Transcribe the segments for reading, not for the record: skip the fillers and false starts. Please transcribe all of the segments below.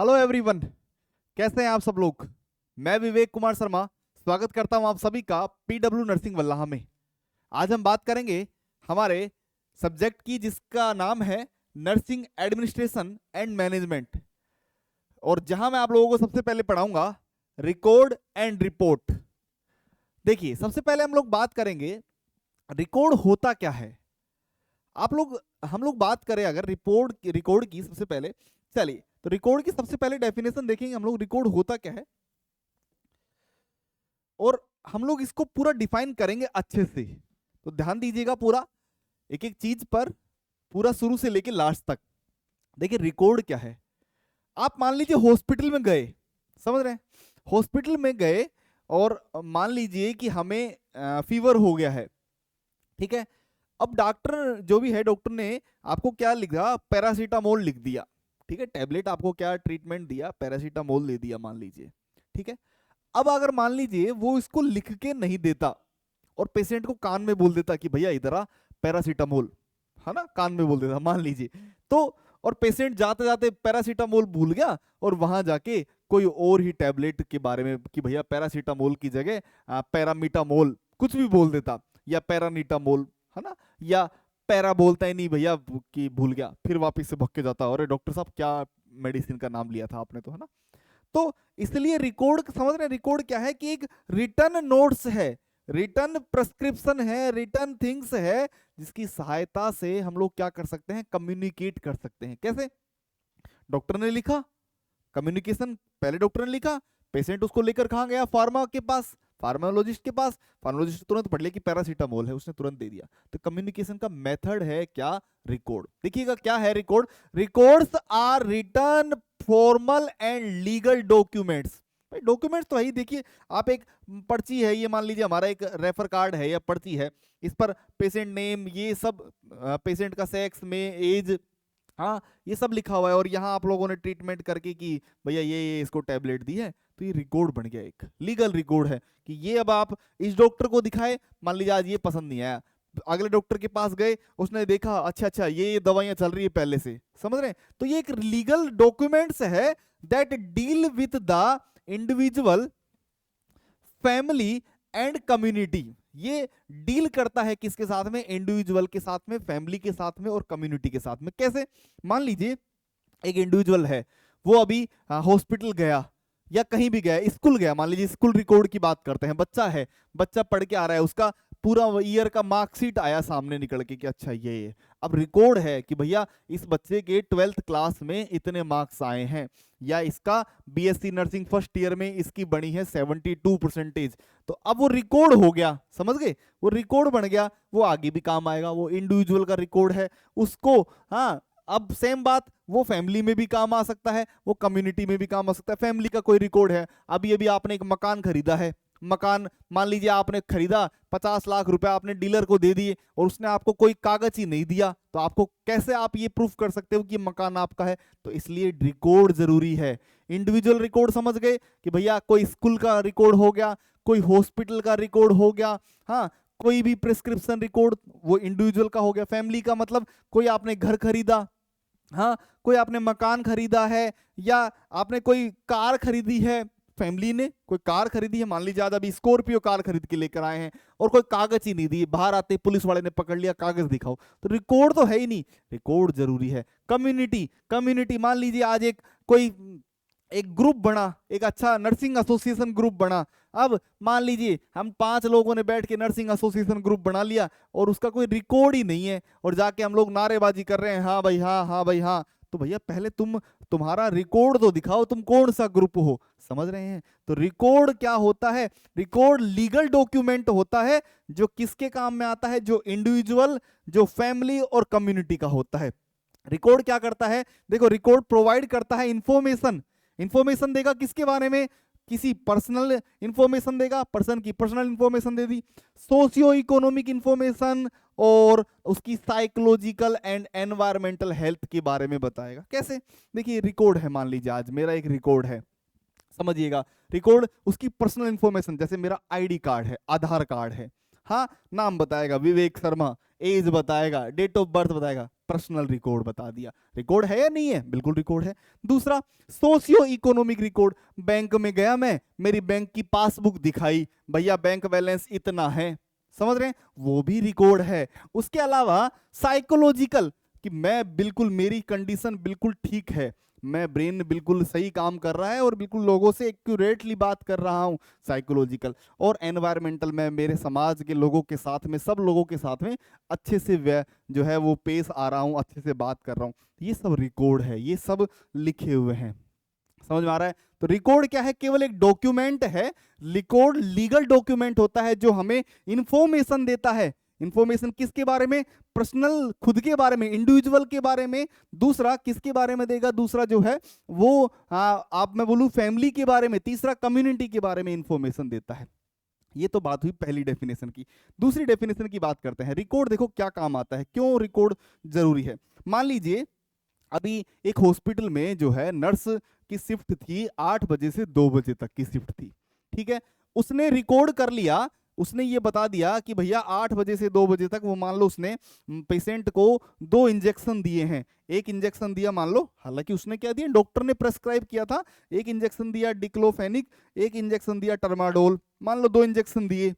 Hello everyone, कैसे हैं आप सब लोग। मैं विवेक कुमार शर्मा स्वागत करता हूं आप सभी का पीडब्ल्यू नर्सिंग वल्लाह में। आज हम बात करेंगे हमारे सब्जेक्ट की जिसका नाम है नर्सिंग एडमिनिस्ट्रेशन एंड मैनेजमेंट, और जहां मैं आप लोगों को सबसे पहले पढ़ाऊंगा रिकॉर्ड एंड रिपोर्ट। देखिए, सबसे पहले हम लोग बात करेंगे रिकॉर्ड होता क्या है। हम लोग बात करें अगर रिकॉर्ड की सबसे पहले, चलिए तो रिकॉर्ड की सबसे पहले डेफिनेशन देखेंगे हम लोग, रिकॉर्ड होता क्या है, और हम लोग इसको पूरा डिफाइन करेंगे अच्छे से। तो ध्यान दीजिएगा पूरा, एक एक चीज पर, पूरा शुरू से लेके लास्ट तक। देखिए रिकॉर्ड क्या है। आप मान लीजिए हॉस्पिटल में गए, समझ रहे हैं, हॉस्पिटल में गए और मान लीजिए कि हमें फीवर हो गया है, ठीक है। अब डॉक्टर जो भी है, डॉक्टर ने आपको क्या लिखा, पैरासीटामोल लिख दिया, ठीक है। टैबलेट आपको क्या ट्रीटमेंट दिया, पैरासीटामोल दे दिया मान लीजिए, ठीक है। अब अगर मान लीजिए वो इसको लिख के नहीं देता और पेशेंट को कान में बोल देता कि भैया इधर आ, पैरासीटामोल, है ना, कान में बोल देता मान लीजिए, तो और पेशेंट जाते जाते पैरासीटामोल भूल गया और वहां जाके कोई और ही टैबलेट के बारे में कि भैया पैरासीटामोल की जगह पैरामीटामोल कुछ भी बोल देता, या पैरानीटामोल, है ना, या पैरा बोलता ही नहीं भैया कि भूल गया, फिर वापस से भग के जाता, अरे डॉक्टर साहब क्या मेडिसिन का नाम लिया था आपने, तो है ना। तो इसलिए रिकॉर्ड, समझ रहे हैं रिकॉर्ड क्या है, कि एक रिटर्न नोट्स है, रिटर्न प्रेस्क्रिप्शन है, रिटर्न थिंग्स है, जिसकी सहायता से हम लोग क्या कर सकते हैं, कम्युनिकेट कर सकते हैं। कैसे? डॉक्टर ने लिखा, कम्युनिकेशन, पहले डॉक्टर ने लिखा, पेशेंट उसको लेकर कहाँ गया, फार्मा के पास, फार्माकोलॉजिस्ट के पास, फार्माकोलॉजिस्ट तुरंत पढ़ लिया कि पैरासीटामोल है, उसने तुरंत दे दिया। तो कम्युनिकेशन का मेथड है क्या, रिकॉर्ड। देखिएगा क्या है record. Records are written formal and legal documents. भाई डॉक्यूमेंट्स तो है, देखिए आप एक पर्ची है, ये मान लीजिए हमारा एक रेफर कार्ड है या पर्ची है, इस पर पेशेंट नेम, ये सब, पेशेंट का सेक्स में एज, हाँ ये सब लिखा हुआ है, और यहाँ आप लोगों ने ट्रीटमेंट करके कि भैया ये इसको टैबलेट दी है, तो ये रिकॉर्ड बन गया, एक लीगल रिकॉर्ड है कि ये अब आप इस डॉक्टर को दिखाए, मान लीजिए आज ये पसंद नहीं आया, अगले डॉक्टर के पास गए, उसने देखा अच्छा अच्छा ये दवाइयां चल रही है पहले से, समझ रहे हैं। तो ये एक लीगल डॉक्यूमेंट्स है that deal with the individual, family and community. ये डील करता है किसके साथ में, इंडिविजुअल के साथ में, फैमिली के साथ में और कम्युनिटी के साथ में। कैसे? मान लीजिए एक इंडिविजुअल है, वो अभी हॉस्पिटल गया या कहीं भी गया, स्कूल गया, मान लीजिए स्कूल रिकॉर्ड की बात करते हैं, बच्चा है, बच्चा पढ़ के आ रहा है, उसका पूरा ईयर का मार्कशीट आया सामने निकल के कि अच्छा ये अब रिकॉर्ड है कि भैया इस बच्चे के 12th क्लास में इतने मार्क्स आए हैं, या इसका बीएससी नर्सिंग फर्स्ट ईयर में इसकी बनी है 72%। तो अब वो रिकॉर्ड हो गया, समझ गए, वो रिकॉर्ड बन गया, वो आगे भी काम आएगा, वो इंडिविजुअल का रिकॉर्ड है उसको। हाँ, अब सेम बात वो फैमिली में भी काम आ सकता है, वो कम्युनिटी में भी काम आ सकता है। फैमिली का कोई रिकॉर्ड है, अभी अभी आपने एक मकान खरीदा है, मकान मान लीजिए आपने खरीदा, 50 लाख रुपए आपने डीलर को दे दिए और उसने आपको कोई कागज ही नहीं दिया, तो आपको कैसे आप ये प्रूफ कर सकते हो कि मकान आपका है। तो इसलिए रिकॉर्ड जरूरी है। इंडिविजुअल रिकॉर्ड समझ गए कि भैया कोई स्कूल का रिकॉर्ड हो गया, कोई हॉस्पिटल का रिकॉर्ड हो गया, हाँ कोई भी प्रिस्क्रिप्शन रिकॉर्ड वो इंडिविजुअल का हो गया। फैमिली का मतलब कोई आपने घर खरीदा, हाँ कोई आपने मकान खरीदा है, या आपने कोई कार खरीदी है, फैमिली ने कोई कार खरीदी है, मान लीजिए आज अभी स्कॉर्पियो कार खरीद के लेकर आए हैं और कोई कागज ही नहीं दिए, बाहर आते पुलिस वाले ने पकड़ लिया, कागज दिखाओ, तो रिकॉर्ड तो है ही नहीं, रिकॉर्ड जरूरी है। कम्युनिटी, कम्युनिटी मान लीजिए आज एक कोई एक ग्रुप बना, एक अच्छा नर्सिंग एसोसिएशन ग्रुप बना, अब मान लीजिए हम 5 लोगों ने बैठ के नर्सिंग एसोसिएशन ग्रुप बना लिया और उसका कोई रिकॉर्ड ही नहीं है, और जाके हम लोग नारेबाजी कर रहे हैं, हाँ भाई हाँ, हाँ भाई हाँ, तो भैया पहले तुम्हारा रिकॉर्ड तो दिखाओ, तुम कौन सा ग्रुप हो, समझ रहे हैं। तो रिकॉर्ड क्या होता है, रिकॉर्ड लीगल डॉक्यूमेंट होता है, जो किसके काम में आता है, जो इंडिविजुअल, जो फैमिली और कम्युनिटी का होता है। रिकॉर्ड क्या करता है, देखो रिकॉर्ड प्रोवाइड करता है इंफॉर्मेशन, इंफॉर्मेशन देगा किसके बारे में, किसी पर्सनल इंफॉर्मेशन देगा, पर्सन की पर्सनल इंफॉर्मेशन दे दी, सोशियो इकोनॉमिक इंफॉर्मेशन, और उसकी साइकोलॉजिकल एंड एनवायरमेंटल हेल्थ के बारे में बताएगा। कैसे? देखिए रिकॉर्ड है, मान लीजिए आज मेरा एक रिकॉर्ड है, समझिएगा, रिकॉर्ड उसकी पर्सनल इंफॉर्मेशन, जैसे मेरा आईडी कार्ड है, आधार कार्ड है, हाँ नाम बताएगा विवेक शर्मा, एज बताएगा, डेट ऑफ बर्थ बताएगा, पर्सनल रिकॉर्ड बता दिया। रिकॉर्ड है या नहीं है? बिल्कुल रिकॉर्ड है। दूसरा सोशियो इकोनॉमिक रिकॉर्ड, बैंक में गया मैं, मेरी बैंक की पासबुक दिखाई, भैया बैंक बैलेंस इतना है, समझ रहे हैं, वो भी रिकॉर्ड है। उसके अलावा साइकोलॉजिकल, कि मैं बिल्कुल, मेरी कंडीशन बिल्कुल ठीक है, मैं ब्रेन बिल्कुल सही काम कर रहा है और बिल्कुल लोगों से एक्यूरेटली बात कर रहा हूं, साइकोलॉजिकल। और एनवायरमेंटल, मैं मेरे समाज के लोगों के साथ में, सब लोगों के साथ में अच्छे से जो है वो पेश आ रहा हूं, अच्छे से बात कर रहा हूं, ये सब रिकॉर्ड है, ये सब लिखे हुए हैं। समझ में आ रहा है? तो रिकॉर्ड क्या है? केवल एक डॉक्यूमेंट है। रिकॉर्ड लीगल डॉक्यूमेंट होता है जो हमें इंफॉर्मेशन देता है। इंफॉर्मेशन किसके बारे में? पर्सनल, खुद के बारे में, इंडिविजुअल के बारे में। दूसरा किसके बारे में देगा? दूसरा जो है वो आप, मैं बोलूं फैमिली के बारे में। तीसरा कम्युनिटी के बारे में इंफॉर्मेशन देता है। ये तो बात हुई पहली डेफिनेशन की। दूसरी डेफिनेशन की बात करते हैं। रिकॉर्ड देखो क्या काम आता है, क्यों रिकॉर्ड जरूरी है। मान लीजिए अभी एक हॉस्पिटल में जो है नर्स की शिफ्ट थी, 8 बजे से 2 बजे तक की शिफ्ट थी, ठीक है। उसने रिकॉर्ड कर लिया, उसने ये बता दिया कि भैया 8 बजे से 2 बजे तक, वो मान लो उसने पेशेंट को 2 इंजेक्शन दिए हैं। एक इंजेक्शन दिया मान लो, हालांकि उसने क्या दिया, डॉक्टर ने प्रेस्क्राइब किया था, एक इंजेक्शन दिया डिक्लोफेनिक, एक इंजेक्शन दिया टर्माडोल, मान लो 2 इंजेक्शन दिए,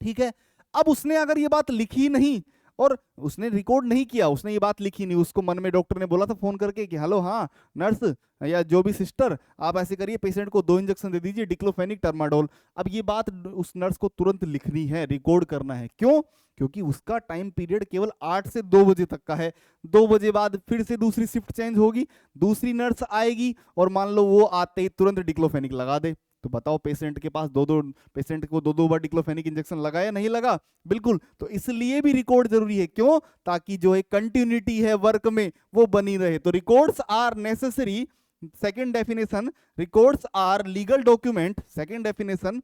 ठीक है। अब उसने अगर ये बात लिखी नहीं और उसने रिकॉर्ड नहीं किया, उसने ये बात लिखी नहीं, उसको मन में डॉक्टर ने बोला था फोन करके कि हेलो हाँ नर्स या जो भी सिस्टर, आप ऐसे करिए, पेशेंट को 2 इंजेक्शन दे दीजिए डिक्लोफेनिक टर्माडोल। अब ये बात उस नर्स को तुरंत लिखनी है, रिकॉर्ड करना है। क्यों? क्योंकि उसका टाइम पीरियड केवल 8 से 2 बजे तक का है। 2 बजे बाद फिर से दूसरी शिफ्ट चेंज होगी, दूसरी नर्स आएगी और मान लो वो आते ही तुरंत डिक्लोफेनिक लगा दे। तो बताओ पेशेंट के पास पेशेंट को दो बार डिक्लोफेनिक इंजेक्शन लगा या नहीं लगा? बिल्कुल। तो इसलिए भी रिकॉर्ड जरूरी है। क्यों? ताकि जो है कंटिन्यूटी है वर्क में वो बनी रहे। तो records are necessary. Second definition, records are legal document. Second definition,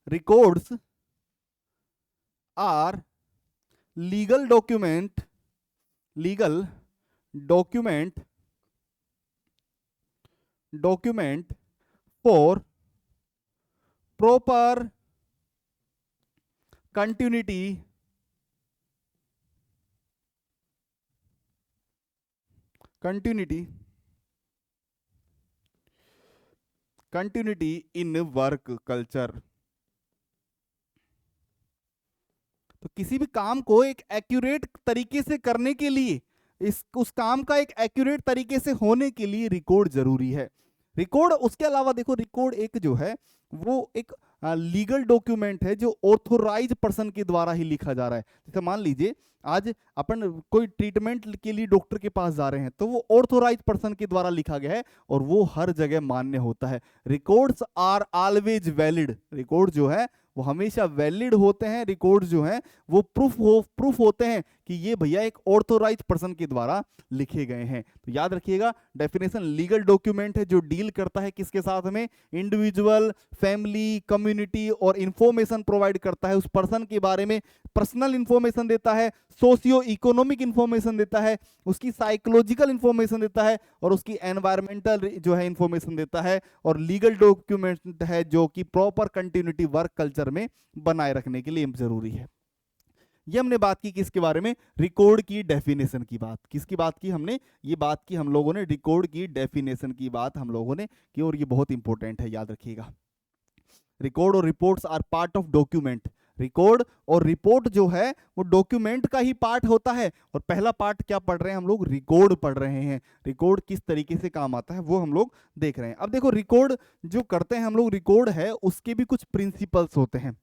records are legal document, legal document, document for proper continuity, in work culture। तो किसी भी काम को एक एक्यूरेट तरीके से करने के लिए, उस काम का एक एक्यूरेट तरीके से होने के लिए रिकॉर्ड जरूरी है। रिकॉर्ड, उसके अलावा देखो रिकॉर्ड एक जो है वो एक लीगल डॉक्यूमेंट है जो ऑथोराइज पर्सन के द्वारा ही लिखा जा रहा है। जैसे मान लीजिए आज अपन कोई ट्रीटमेंट के लिए डॉक्टर के पास जा रहे हैं तो वो ऑथोराइज पर्सन के द्वारा लिखा गया है और वो हर जगह मान्य होता है। Records are always valid. Record जो है वो हमेशा वैलिड होते हैं। रिकॉर्ड जो है वो प्रूफ होते हैं कि ये भैया एक ऑथोराइज पर्सन के द्वारा लिखे गए हैं। तो याद रखिएगा डेफिनेशन, लीगल डॉक्यूमेंट है जो डील करता है किसके साथ में? इंडिविजुअल, फैमिली, कम्युनिटी, और इंफॉर्मेशन प्रोवाइड करता है उस पर्सन के बारे में। पर्सनल इंफॉर्मेशन देता है, सोशियो इकोनॉमिक इंफॉर्मेशन देता है, उसकी साइकोलॉजिकल इंफॉर्मेशन देता है और उसकी एनवायरमेंटल जो है इंफॉर्मेशन देता है। और लीगल डॉक्यूमेंट है जो कि प्रॉपर कंटिन्यूटी वर्क कल्चर में बनाए रखने के लिए जरूरी है। ये हमने बात की किसके बारे में? रिकॉर्ड की डेफिनेशन की बात। किसकी बात की हमने? ये बात की हम लोगों ने रिकॉर्ड की डेफिनेशन की बात हम लोगों ने की, और ये बहुत इंपॉर्टेंट है, याद रखिएगा। रिकॉर्ड और reports are part of document. Record और रिपोर्ट जो है वो डॉक्यूमेंट का ही पार्ट होता है। और पहला पार्ट क्या पढ़ रहे हैं हम लोग? रिकॉर्ड पढ़ रहे हैं। रिकॉर्ड किस तरीके से काम आता है वो हम लोग देख रहे हैं। अब देखो रिकॉर्ड जो करते हैं हम लोग, रिकॉर्ड है उसके भी कुछ प्रिंसिपल्स होते हैं।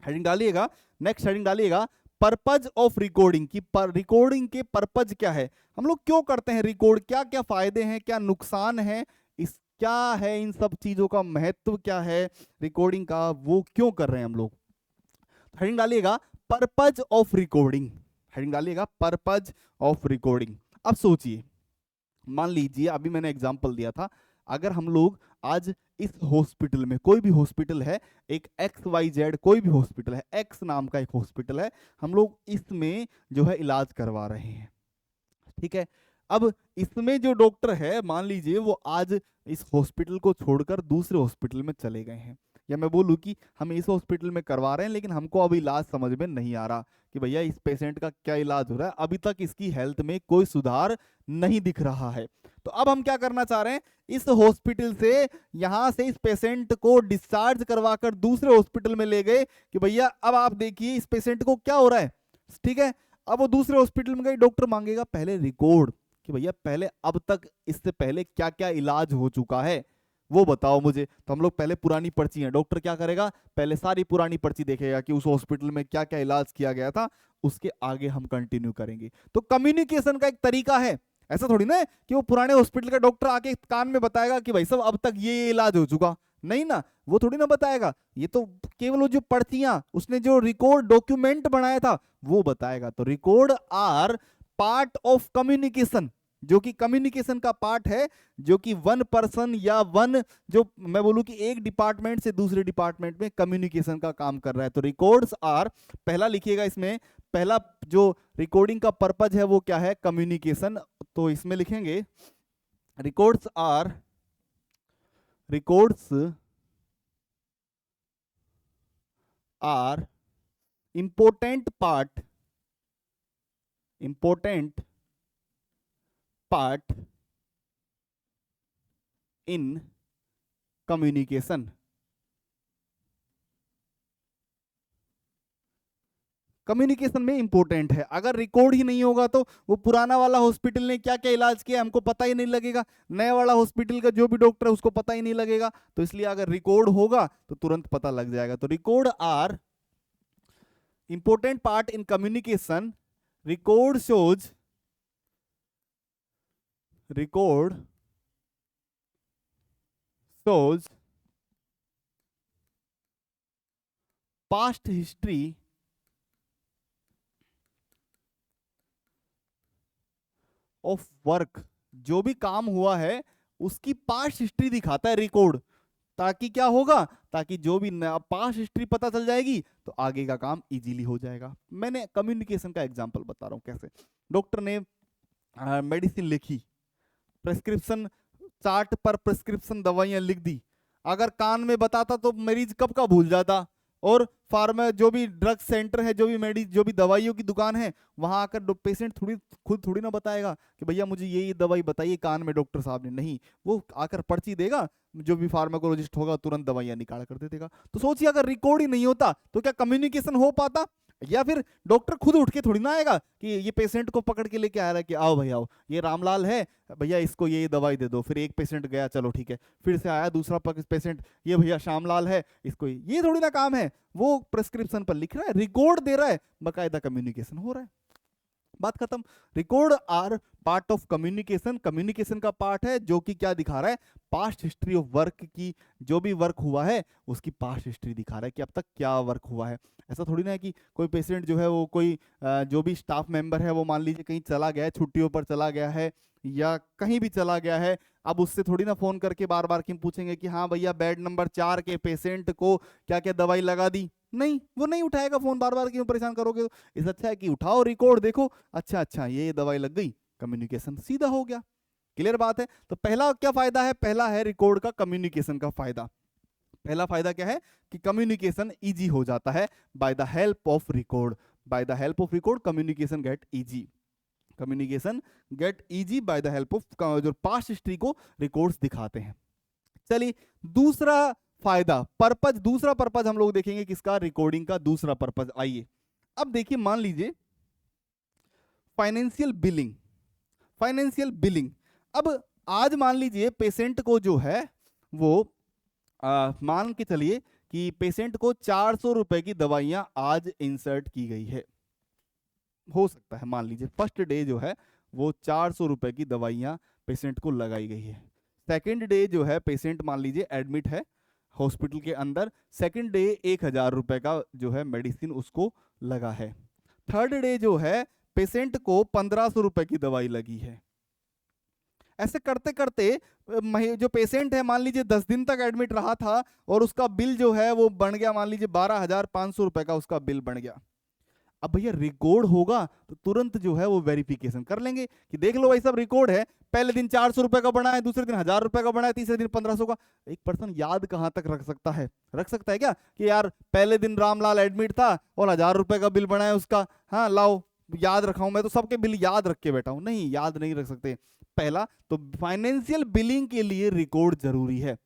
हेडिंग डालिएगा, नेक्स्ट हेडिंग डालिएगा, पर्पज ऑफ रिकॉर्डिंग की। रिकॉर्डिंग के पर्पज क्या है, हम लोग क्यों करते हैं रिकॉर्ड, क्या क्या फायदे हैं, क्या नुकसान है, इस क्या है, इन सब चीजों का महत्व क्या है रिकॉर्डिंग का, वो क्यों कर रहे हैं हम लोग। हेडिंग डालिएगा पर्पज ऑफ रिकॉर्डिंग। हेडिंग डालिएगा पर्पज ऑफ रिकॉर्डिंग। अब सोचिए, मान लीजिए अभी मैंने एग्जांपल दिया था, अगर हम लोग आज इस हॉस्पिटल में, कोई भी हॉस्पिटल है, एक XYZ कोई भी हॉस्पिटल है, X नाम का एक हॉस्पिटल है, हम लोग इसमें जो है इलाज करवा रहे हैं, ठीक है। अब इसमें जो डॉक्टर है मान लीजिए वो आज इस हॉस्पिटल को छोड़कर दूसरे हॉस्पिटल में चले गए हैं, या मैं बोलूँ कि हम इस हॉस्पिटल में करवा रहे हैं लेकिन हमको अभी इलाज समझ में नहीं आ रहा कि भैया इस पेशेंट का क्या इलाज हो रहा है, अभी तक इसकी हेल्थ में कोई सुधार नहीं दिख रहा है। तो अब हम क्या करना चाह रहे हैं, इस हॉस्पिटल से यहां से इस पेशेंट को डिस्चार्ज करवाकर दूसरे हॉस्पिटल में ले गए कि भैया अब आप देखिए इस पेशेंट को क्या हो रहा है, ठीक है। अब वो दूसरे हॉस्पिटल में गए, डॉक्टर मांगेगा पहले रिकॉर्ड कि भैया पहले अब तक इससे पहले क्या क्या इलाज हो चुका है वो बताओ मुझे। तो हम लोग पहले पुरानी पर्ची है, डॉक्टर क्या करेगा, पहले सारी पुरानी पर्ची देखेगा कि उस हॉस्पिटल में क्या क्या इलाज किया गया था, उसके आगे हम कंटिन्यू करेंगे। तो कम्युनिकेशन का एक तरीका है, ऐसा थोड़ी ना है कि वो पुराने हॉस्पिटल का डॉक्टर आके कान में बताएगा कि भाई साहब अब तक ये इलाज हो चुका, नहीं ना, वो थोड़ी ना बताएगा। ये तो केवल वो जो पर्चियां उसने जो रिकॉर्ड डॉक्यूमेंट बनाया था वो बताएगा। तो record are part of communication, जो कि कम्युनिकेशन का पार्ट है, जो कि वन पर्सन या वन, जो मैं बोलूं कि एक डिपार्टमेंट से दूसरे डिपार्टमेंट में कम्युनिकेशन का काम कर रहा है। तो रिकॉर्ड्स आर, पहला लिखिएगा इसमें, पहला जो रिकॉर्डिंग का पर्पज है वो क्या है, कम्युनिकेशन। तो इसमें लिखेंगे records are important part in communication. Communication में इंपॉर्टेंट है, अगर रिकॉर्ड ही नहीं होगा तो वो पुराना वाला हॉस्पिटल ने क्या क्या इलाज किया हमको पता ही नहीं लगेगा, नया वाला हॉस्पिटल का जो भी डॉक्टर है उसको पता ही नहीं लगेगा। तो इसलिए अगर रिकॉर्ड होगा तो तुरंत पता लग जाएगा। तो record are important part in communication. Record shows past history of work, जो भी काम हुआ है उसकी पास्ट हिस्ट्री दिखाता है रिकॉर्ड, ताकि क्या होगा, ताकि जो भी पास्ट हिस्ट्री पता चल जाएगी तो आगे का काम इजीली हो जाएगा। मैंने कम्युनिकेशन का एग्जांपल बता रहा हूं कैसे। डॉक्टर ने मेडिसिन लिखी, प्रेस्क्रिप्शन चार्ट पर प्रेस्क्रिप्शन दवाइयां लिख दी, अगर कान में बताता तो मरीज कब का भूल जाता। और फार्मा जो भी ड्रग सेंटर है, जो भी दवाइयों की दुकान है, वहां आकर पेशेंट खुद थोड़ी ना बताएगा कि भैया मुझे ये दवाई बताइए कान में डॉक्टर साहब ने, नहीं, वो आकर पर्ची देगा, जो भी फार्माकोलॉजिस्ट होगा तुरंत दवाइयां निकाल कर दे देगा। तो सोचिए अगर रिकॉर्ड ही नहीं होता तो क्या कम्युनिकेशन हो पाता, या फिर डॉक्टर खुद उठ के थोड़ी ना आएगा कि ये पेशेंट को पकड़ के लेके आ रहा है कि आओ भाई आओ, ये रामलाल है भैया इसको ये दवाई दे दो, फिर एक पेशेंट गया चलो ठीक है, फिर से आया दूसरा पेशेंट, ये भैया श्यामलाल है इसको, ये थोड़ी ना काम है। वो प्रेस्क्रिप्शन पर लिख रहा है, रिकॉर्ड दे रहा है, बाकायदा कम्युनिकेशन हो रहा है, बात खत्म। Record are part of communication, communication का पार्ट है जो कि क्या दिखा रहा है, पास्ट हिस्ट्री ऑफ वर्क की, जो भी वर्क हुआ है उसकी पास्ट हिस्ट्री दिखा रहा है कि अब तक क्या वर्क हुआ है। ऐसा थोड़ी ना है कि कोई पेशेंट जो है वो कोई जो भी स्टाफ मेंबर है वो मान लीजिए कहीं चला गया है, छुट्टियों पर चला गया है या कहीं भी चला गया है, अब उससे थोड़ी ना फोन करके बार बार क्यों पूछेंगे कि हाँ भैया बेड नंबर 4 के पेशेंट को क्या क्या दवाई लगा दी, नहीं, वो नहीं उठाएगा फोन, बार बार क्यों परेशान करोगे। तो इससे अच्छा है कि उठाओ रिकॉर्ड देखो, अच्छा अच्छा ये दवाई लग गई, कम्युनिकेशन सीधा हो गया, क्लियर बात है। तो पहला क्या फायदा है, पहला है रिकॉर्ड का कम्युनिकेशन का फायदा। पहला फायदा क्या है कि कम्युनिकेशन इजी हो जाता है by the help of record, by the help of record communication gate easy, communication gate easy by the help of, जो पास्ट हिस्ट्री को रिकॉर्ड्स दिखाते हैं। चलिए दूसरा फायदा, पर्पज, दूसरा पर्पज हम लोग देखेंगे किसका, रिकॉर्डिंग का दूसरा पर्पज। आइए अब देखिए, मान लीजिए फाइनेंशियल बिलिंग, फाइनेंशियल बिलिंग। अब आज मान लीजिए पेशेंट को जो है वो मान के चलिए कि पेशेंट को 400 रुपए की दवाइयां आज इंसर्ट की गई है, हो सकता है मान लीजिए फर्स्ट डे जो है वो 400 रुपए की दवाइयां पेशेंट को लगाई गई है, सेकेंड डे जो है पेशेंट मान लीजिए एडमिट है हॉस्पिटल के अंदर, सेकेंड डे 1000 रुपए का जो है मेडिसिन उसको लगा है, थर्ड डे जो है पेशेंट को 1500 रुपए की दवाई लगी है। ऐसे करते करते जो पेशेंट है मान लीजिए 10 दिन तक एडमिट रहा था और उसका बिल जो है वो बन गया मान लीजिए 12,500 रुपए का उसका बिल बन गया। अब भैया रिकॉर्ड होगा तो तुरंत जो है वो वेरिफिकेशन कर लेंगे कि देख लो भाई सब रिकॉर्ड है, पहले दिन 400 रुपए का बना है, दूसरे दिन 1000 रुपए का बना है, तीसरे दिन 1500 का। एक पर्सन याद कहां तक रख सकता है? रख सकता है क्या कि यार पहले दिन रामलाल एडमिट था और 1000 रुपए का बिल बना है उसका, हाँ लाओ याद रखाऊं, मैं तो सबके बिल याद रख के बैठा हूं। नहीं, याद नहीं रख सकते। पहला तो फाइनेंशियल बिलिंग के लिए रिकॉर्ड जरूरी है।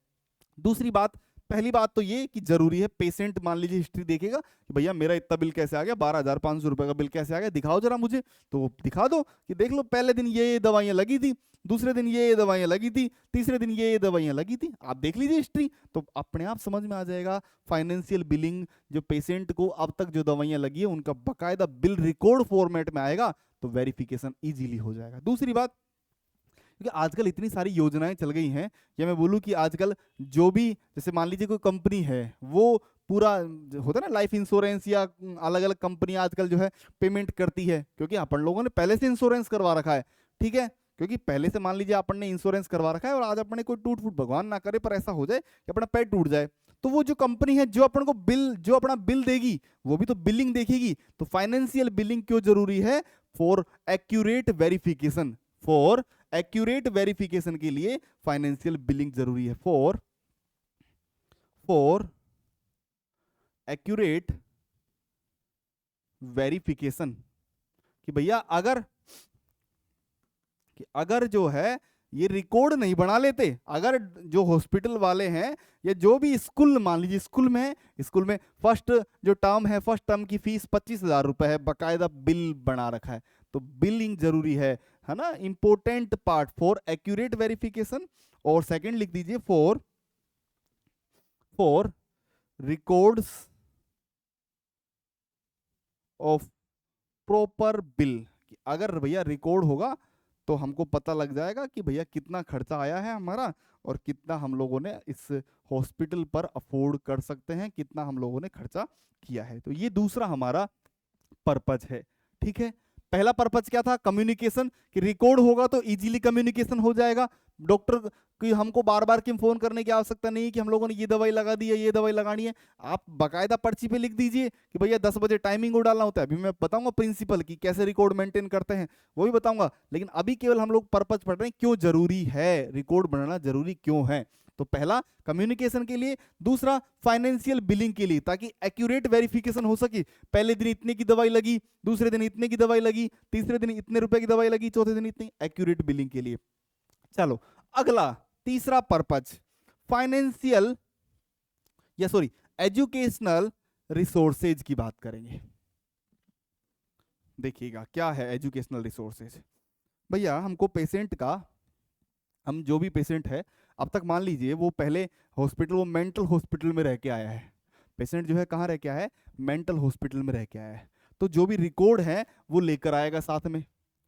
दूसरी बात, पहली बात तो ये कि जरूरी है पेशेंट मान लीजिए हिस्ट्री देखेगा कि भैया मेरा इतना बिल कैसे आ गया, 12,500 रुपए का बिल कैसे आ गया, दिखाओ जरा मुझे। तो वो दिखा दो कि देख लो पहले दिन ये दवाइयां लगी थी, दूसरे दिन ये दवाइयां लगी थी, तीसरे दिन ये दवाइयां लगी थी, आप देख लीजिए हिस्ट्री, तो अपने आप समझ में आ जाएगा फाइनेंशियल बिलिंग। जो पेशेंट को अब तक जो दवाइयां लगी है उनका बकायदा बिल रिकॉर्ड फॉर्मेट में आएगा, तो वेरिफिकेशन इजीली हो जाएगा। दूसरी बात, क्योंकि आजकल इतनी सारी योजनाएं चल गई हैं, या मैं बोलूं कि आजकल जो भी, जैसे मान लीजिए कोई कंपनी है, वो पूरा होता है ना लाइफ इंश्योरेंस, या अलग अलग कंपनी आजकल जो है पेमेंट करती है, क्योंकि अपन लोगों ने पहले से इंश्योरेंस करवा रखा है, ठीक है, क्योंकि पहले से मान लीजिए अपन ने इंश्योरेंस करवा रखा है और आज अपन ने कोई टूट फूट, भगवान ना करे पर ऐसा हो जाए कि अपना पैर टूट जाए, तो वो जो कंपनी है जो अपन को बिल, जो अपना बिल देगी, वो भी तो बिलिंग देखेगी। तो फाइनेंशियल बिलिंग क्यों जरूरी है? For accurate verification, for accurate verification के लिए फाइनेंशियल बिलिंग जरूरी है। फॉर एक्यूरेट वेरिफिकेशन, कि भैया अगर जो है ये रिकॉर्ड नहीं बना लेते, अगर जो हॉस्पिटल वाले हैं या जो भी स्कूल, मान लीजिए स्कूल में फर्स्ट जो टर्म है, फर्स्ट टर्म की फीस 25,000 रुपए है, बकायदा बिल बना रखा है, तो बिलिंग जरूरी है ना, important part for accurate verification. और सेकंड लिख दीजिए for records of proper bill, अगर भैया रिकॉर्ड होगा तो हमको पता लग जाएगा कि भैया कितना खर्चा आया है हमारा, और कितना हम लोगों ने इस हॉस्पिटल पर अफोर्ड कर सकते हैं, कितना हम लोगों ने खर्चा किया है। तो ये दूसरा हमारा पर्पज है, ठीक है। पहला पर्पज क्या था? कम्युनिकेशन, कि रिकॉर्ड होगा तो इजीली कम्युनिकेशन हो जाएगा, डॉक्टर की हमको बार बार की फोन करने की आवश्यकता नहीं है कि हम लोगों ने ये दवाई लगा दी है, ये दवाई लगानी है, आप बकायदा पर्ची पे लिख दीजिए कि भैया 10 बजे टाइमिंग को डालना होता है। अभी मैं बताऊंगा प्रिंसिपल की कैसे रिकॉर्ड मेंटेन करते हैं, वो भी बताऊंगा, लेकिन अभी केवल हम लोग पर्पज पढ़ रहे हैं क्यों जरूरी है, रिकॉर्ड बनाना जरूरी क्यों है। तो पहला कम्युनिकेशन के लिए, दूसरा फाइनेंशियल बिलिंग के लिए, ताकि एक्यूरेट वेरिफिकेशन हो सके, पहले दिन इतने की दवाई लगी, दूसरे दिन इतने की दवाई लगी, तीसरे दिन इतने रुपए की दवाई लगी, चौथे दिन इतनी, एक्यूरेट बिलिंग के लिए। चलो अगला तीसरा पर्पज, फाइनेंशियल या सॉरी एजुकेशनल रिसोर्सेज की बात करेंगे। देखिएगा क्या है एजुकेशनल रिसोर्सेज। भैया हमको पेशेंट का, हम जो भी पेशेंट है, अब तक मान लीजिए वो पहले हॉस्पिटल, वो मेंटल हॉस्पिटल में रह के आया है, पेशेंट जो है कहाँ रह के आया है? मेंटल हॉस्पिटल में रह के आया है, तो जो भी रिकॉर्ड है वो लेकर आएगा साथ में,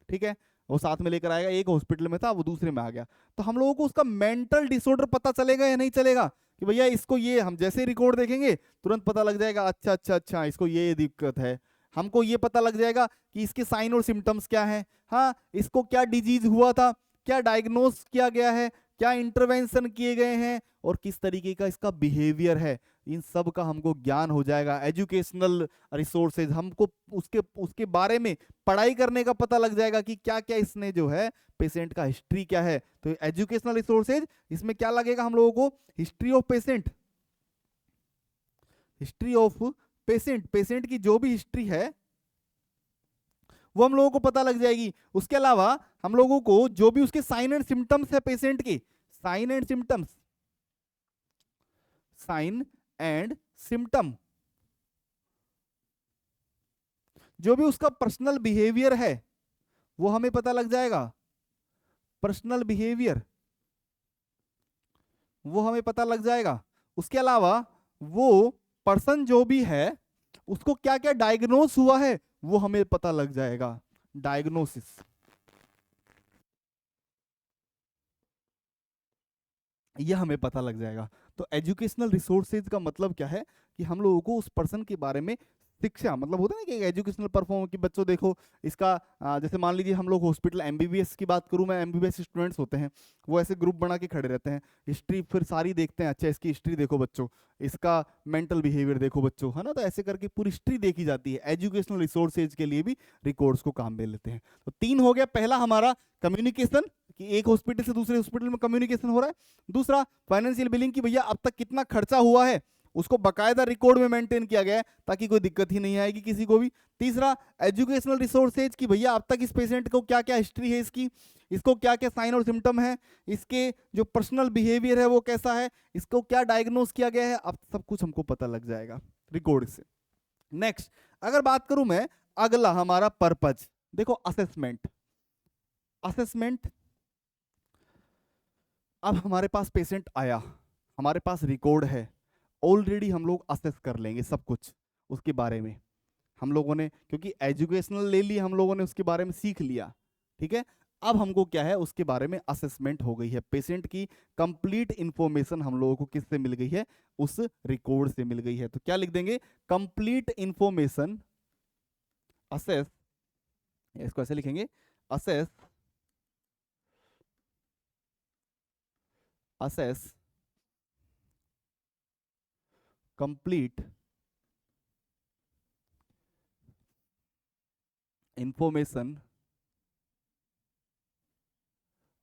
ठीक है, वो साथ में लेकर आएगा। एक हॉस्पिटल में था, वो दूसरे में आ गया, तो हम लोगों को उसका मेंटल डिसऑर्डर पता चलेगा या नहीं चलेगा? कि भैया इसको ये, हम जैसे रिकॉर्ड देखेंगे तुरंत पता लग जाएगा, अच्छा अच्छा अच्छा इसको ये दिक्कत है, हमको ये पता लग जाएगा कि इसके साइन और सिम्टम्स क्या है, हाँ इसको क्या डिजीज हुआ था, क्या डायग्नोस किया गया है, क्या इंटरवेंशन किए गए हैं, और किस तरीके का इसका बिहेवियर है, इन सब का हमको ज्ञान हो जाएगा। एजुकेशनल रिसोर्सेज, हमको उसके उसके बारे में पढ़ाई करने का पता लग जाएगा कि क्या क्या इसने जो है पेशेंट का हिस्ट्री क्या है। तो एजुकेशनल रिसोर्सेज, इसमें क्या लगेगा हम लोगों को? History of patient, history of patient, patient की जो भी हिस्ट्री है वो हम लोगों को पता लग जाएगी। उसके अलावा हम लोगों को जो भी उसके साइन एंड सिम्टम्स है पेशेंट के, sign and symptoms, sign and symptom, जो भी उसका पर्सनल बिहेवियर है वो हमें पता लग जाएगा, पर्सनल बिहेवियर वो हमें पता लग जाएगा। उसके अलावा वो पर्सन जो भी है उसको क्या क्या डायग्नोस हुआ है वो हमें पता लग जाएगा, डायग्नोसिस। यह हमें पता लग जाएगा। तो एजुकेशनल रिसोर्सेज का मतलब क्या है? कि हम लोगों को उस पर्सन के बारे में शिक्षा मतलब होता है ना कि एजुकेशनल परफॉर्म कि बच्चों देखो इसका जैसे मान लीजिए हम लोग हॉस्पिटल एमबीबीएस की बात करूं मैं, एमबीबीएस स्टूडेंट्स होते हैं वो ऐसे ग्रुप बना के खड़े रहते हैं, हिस्ट्री फिर सारी देखते हैं, अच्छा इसकी हिस्ट्री देखो बच्चों, इसका मेंटल बिहेवियर देखो बच्चों, है ना, तो ऐसे करके पूरी हिस्ट्री देखी जाती है। एजुकेशनल रिसोर्सेज के लिए भी रिकॉर्ड्स को काम में लेते हैं। तो 3 हो गया, पहला हमारा कम्युनिकेशन कि एक हॉस्पिटल से दूसरे हॉस्पिटल में कम्युनिकेशन हो रहा है। दूसरा फाइनेंशियल बिलिंग की भैया अब तक कितना खर्चा हुआ है उसको बकायदा रिकॉर्ड में मेंटेन किया गया है ताकि कोई दिक्कत ही नहीं आएगी किसी को भी। तीसरा एजुकेशनल रिसोर्सेज की भैया अब तक इस पेशेंट को क्या क्या हिस्ट्री है इसकी, इसको क्या क्या साइन और सिम्टम है, इसके जो पर्सनल बिहेवियर है वो कैसा है, इसको क्या डायग्नोस किया गया है, अब सब कुछ हमको पता लग जाएगा रिकॉर्ड से। नेक्स्ट अगर बात करूं मैं, अगला हमारा पर्पज देखो असेसमेंट। असेसमेंट, अब हमारे पास पेशेंट आया, हमारे पास रिकॉर्ड है, ऑलरेडी हम लोग असेस कर लेंगे सब कुछ उसके बारे में हम लोगों ने, क्योंकि एजुकेशनल ले ली हम लोगों ने, उसके बारे में सीख लिया, ठीक है। अब हमको क्या है उसके बारे में असेसमेंट हो गई है, पेशेंट की कंप्लीट इंफॉर्मेशन हम लोगों को किससे मिल गई है, उस रिकॉर्ड से मिल गई है। तो क्या लिख देंगे, कंप्लीट इंफॉर्मेशन असेस, इसको ऐसे लिखेंगे assess, assess complete information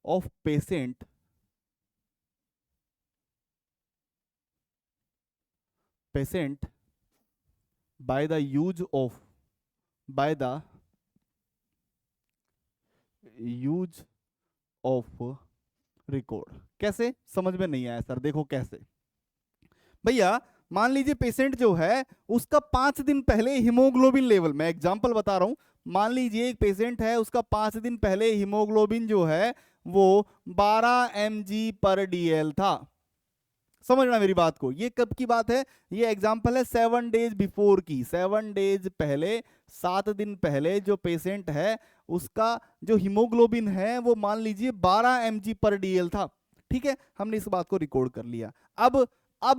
of patient by the use of record. कैसे, समझ में नहीं आया सर, देखो कैसे भैया, मान लीजिए पेशेंट जो है उसका 5 दिन पहले हीमोग्लोबिन लेवल, मैं एग्जांपल बता रहा हूं, मान लीजिए एक पेशेंट है उसका 5 दिन पहले हीमोग्लोबिन जो है वो 12 mg/dl था। समझना मेरी बात को, ये कब की बात है, ये एग्जांपल है 7 डेज बिफोर की, 7 डेज पहले, 7 दिन पहले जो पेशेंट है उसका जो हीमोग्लोबिन है वो मान लीजिए 12 mg/dl था, ठीक है, हमने इस बात को रिकॉर्ड कर लिया। अब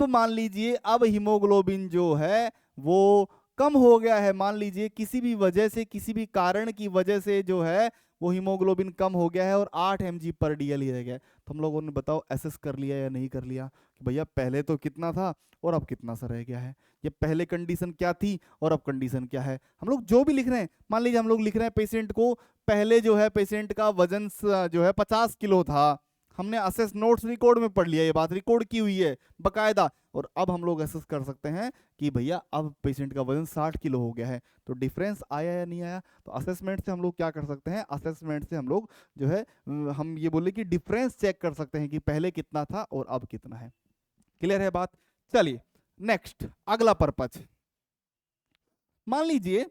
मान लीजिए अब हीमोग्लोबिन जो है वो कम हो गया है, मान लीजिए किसी भी वजह से, किसी भी कारण की वजह से जो है वो हीमोग्लोबिन कम हो गया है और 8 mg/dl ही रह गया। तो हम लोगों ने बताओ एसेस कर लिया या नहीं कर लिया कि भैया पहले तो कितना था और अब कितना सा रह गया है, ये पहले कंडीशन क्या थी और अब कंडीशन क्या है। हम लोग जो भी लिख रहे हैं, मान लीजिए हम लोग लिख रहे हैं पेशेंट को, पहले जो है पेशेंट का वजन जो है 50 किलो था, हमने असेस नोट्स रिकॉर्ड में पढ़ लिया, ये बात रिकॉर्ड की हुई है बकायदा, और अब हम लोग असेस कर सकते हैं कि भैया अब पेशेंट का वजन 60 किलो हो गया है, तो डिफरेंस आया या नहीं आया। तो असेसमेंट से हम लोग क्या कर सकते हैं, असेसमेंट से हम लोग जो है हम ये बोले कि डिफरेंस चेक कर सकते हैं कि पहले कितना था और अब कितना है। क्लियर है बात। चलिए नेक्स्ट अगला पर्पज, मान लीजिए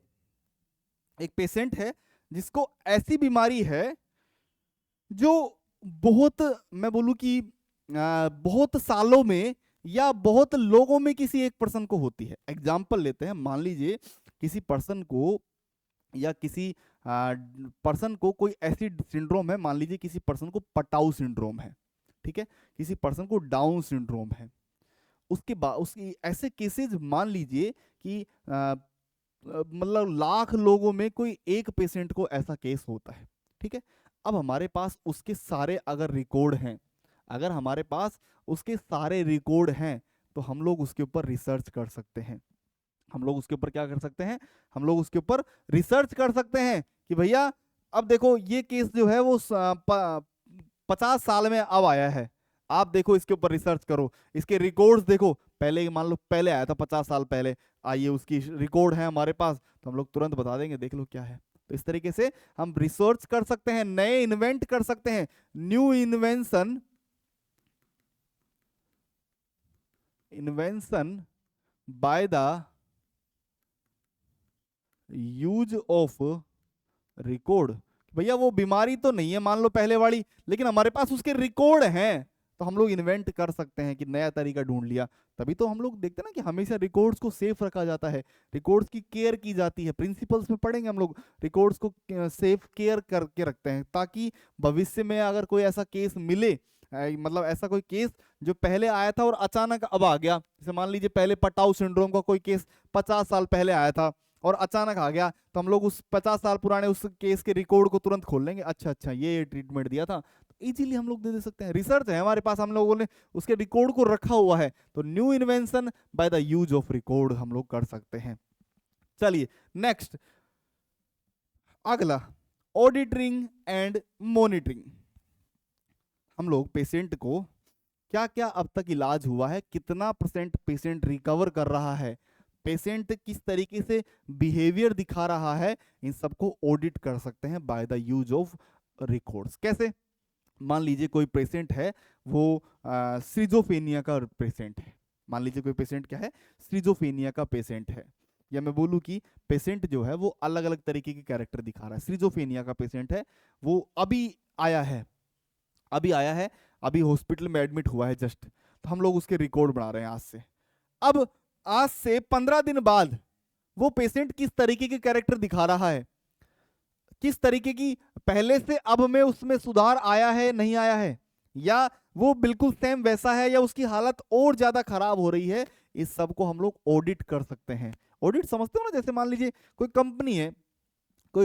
एक पेशेंट है जिसको ऐसी बीमारी है जो बहुत, मैं बोलूं कि बहुत सालों में या बहुत लोगों में किसी एक पर्सन को होती है। एग्जाम्पल लेते हैं, मान लीजिए किसी पर्सन को या किसी पर्सन को कोई ऐसी सिंड्रोम है, मान लीजिए किसी पर्सन को पटाऊ सिंड्रोम है, ठीक है, किसी पर्सन को डाउन सिंड्रोम है, उसके बाद उसकी ऐसे केसेस मान लीजिए कि मतलब लाख लोगों में कोई एक पेशेंट को ऐसा केस होता है, ठीक है। अब हमारे पास उसके सारे अगर रिकॉर्ड हैं, अगर हमारे पास उसके सारे रिकॉर्ड हैं तो हम लोग उसके ऊपर रिसर्च कर सकते हैं। हम लोग उसके ऊपर क्या कर सकते हैं, हम लोग उसके ऊपर रिसर्च कर सकते हैं कि भैया अब देखो ये केस जो है वो 50 साल में अब आया है, आप देखो इसके ऊपर रिसर्च करो, इसके रिकॉर्ड्स देखो, पहले मान लो पहले आया था 50 साल पहले, आइए उसकी रिकॉर्ड है हमारे पास, तो हम लोग तुरंत बता देंगे देख लो क्या है। तो इस तरीके से हम रिसर्च कर सकते हैं, नए इन्वेंट कर सकते हैं, new invention by the use of record. भैया वो बीमारी तो नहीं है मान लो पहले वाली, लेकिन हमारे पास उसके रिकॉर्ड हैं, तो हम लोग इन्वेंट कर सकते हैं कि नया तरीका ढूंढ लिया। तभी तो हम लोग देखते हैं ना कि हमेशा रिकॉर्ड्स को सेफ रखा जाता है, रिकॉर्ड्स की केयर की जाती है, प्रिंसिपल्स में पढ़ेंगे हम लोग, रिकॉर्ड्स को सेफ केयर करके रखते हैं ताकि भविष्य में अगर कोई ऐसा केस मिले, मतलब ऐसा कोई केस जो पहले आया था और अचानक अब आ गया, जैसे मान लीजिए पहले पटाउ सिंड्रोम का कोई केस 50 साल पहले आया था और अचानक आ गया, तो हम लोग उस 50 साल पुराने उस केस के रिकॉर्ड को तुरंत खोल लेंगे, अच्छा अच्छा ये ट्रीटमेंट दिया था, तो इजीली हम लोग दे सकते हैं। रिसर्च है हमारे पास, हम लोगों ने उसके रिकॉर्ड को रखा हुआ है, तो new invention by the use of record हम लोग कर सकते हैं। चलिए नेक्स्ट, अगला ऑडिटिंग एंड मॉनिटरिंग। हम लोग पेशेंट को क्या क्या अब तक इलाज हुआ है, कितना % पेशेंट रिकवर कर रहा है, पेशेंट किस तरीके से बिहेवियर दिखा रहा है, इन सबको ऑडिट कर सकते हैं by the use of records. कैसे? मान लीजिए कोई पेशेंट है, वो स्किज़ोफ्रेनिया का पेशेंट है, मान लीजिए कोई पेशेंट क्या है, स्किज़ोफ्रेनिया का पेशेंट है, या मैं बोलूँ कि पेशेंट जो है वो अलग अलग तरीके के कैरेक्टर दिखा रहा है। स्किज़ोफ्रेनिया का पेशेंट है, वो अभी आया है, अभी हॉस्पिटल में एडमिट हुआ है जस्ट, तो हम लोग उसके रिकॉर्ड बना रहे हैं आज से। अब आज से 15 दिन बाद वो पेशेंट किस तरीके के कैरेक्टर दिखा रहा है, किस तरीके की पहले से अब में उसमें सुधार आया है नहीं आया है, या वो बिल्कुल सेम वैसा है, या उसकी हालत और ज्यादा खराब हो रही है, इस सब को हम लोग ऑडिट कर सकते हैं। ऑडिट समझते हो ना? जैसे मान लीजिए कोई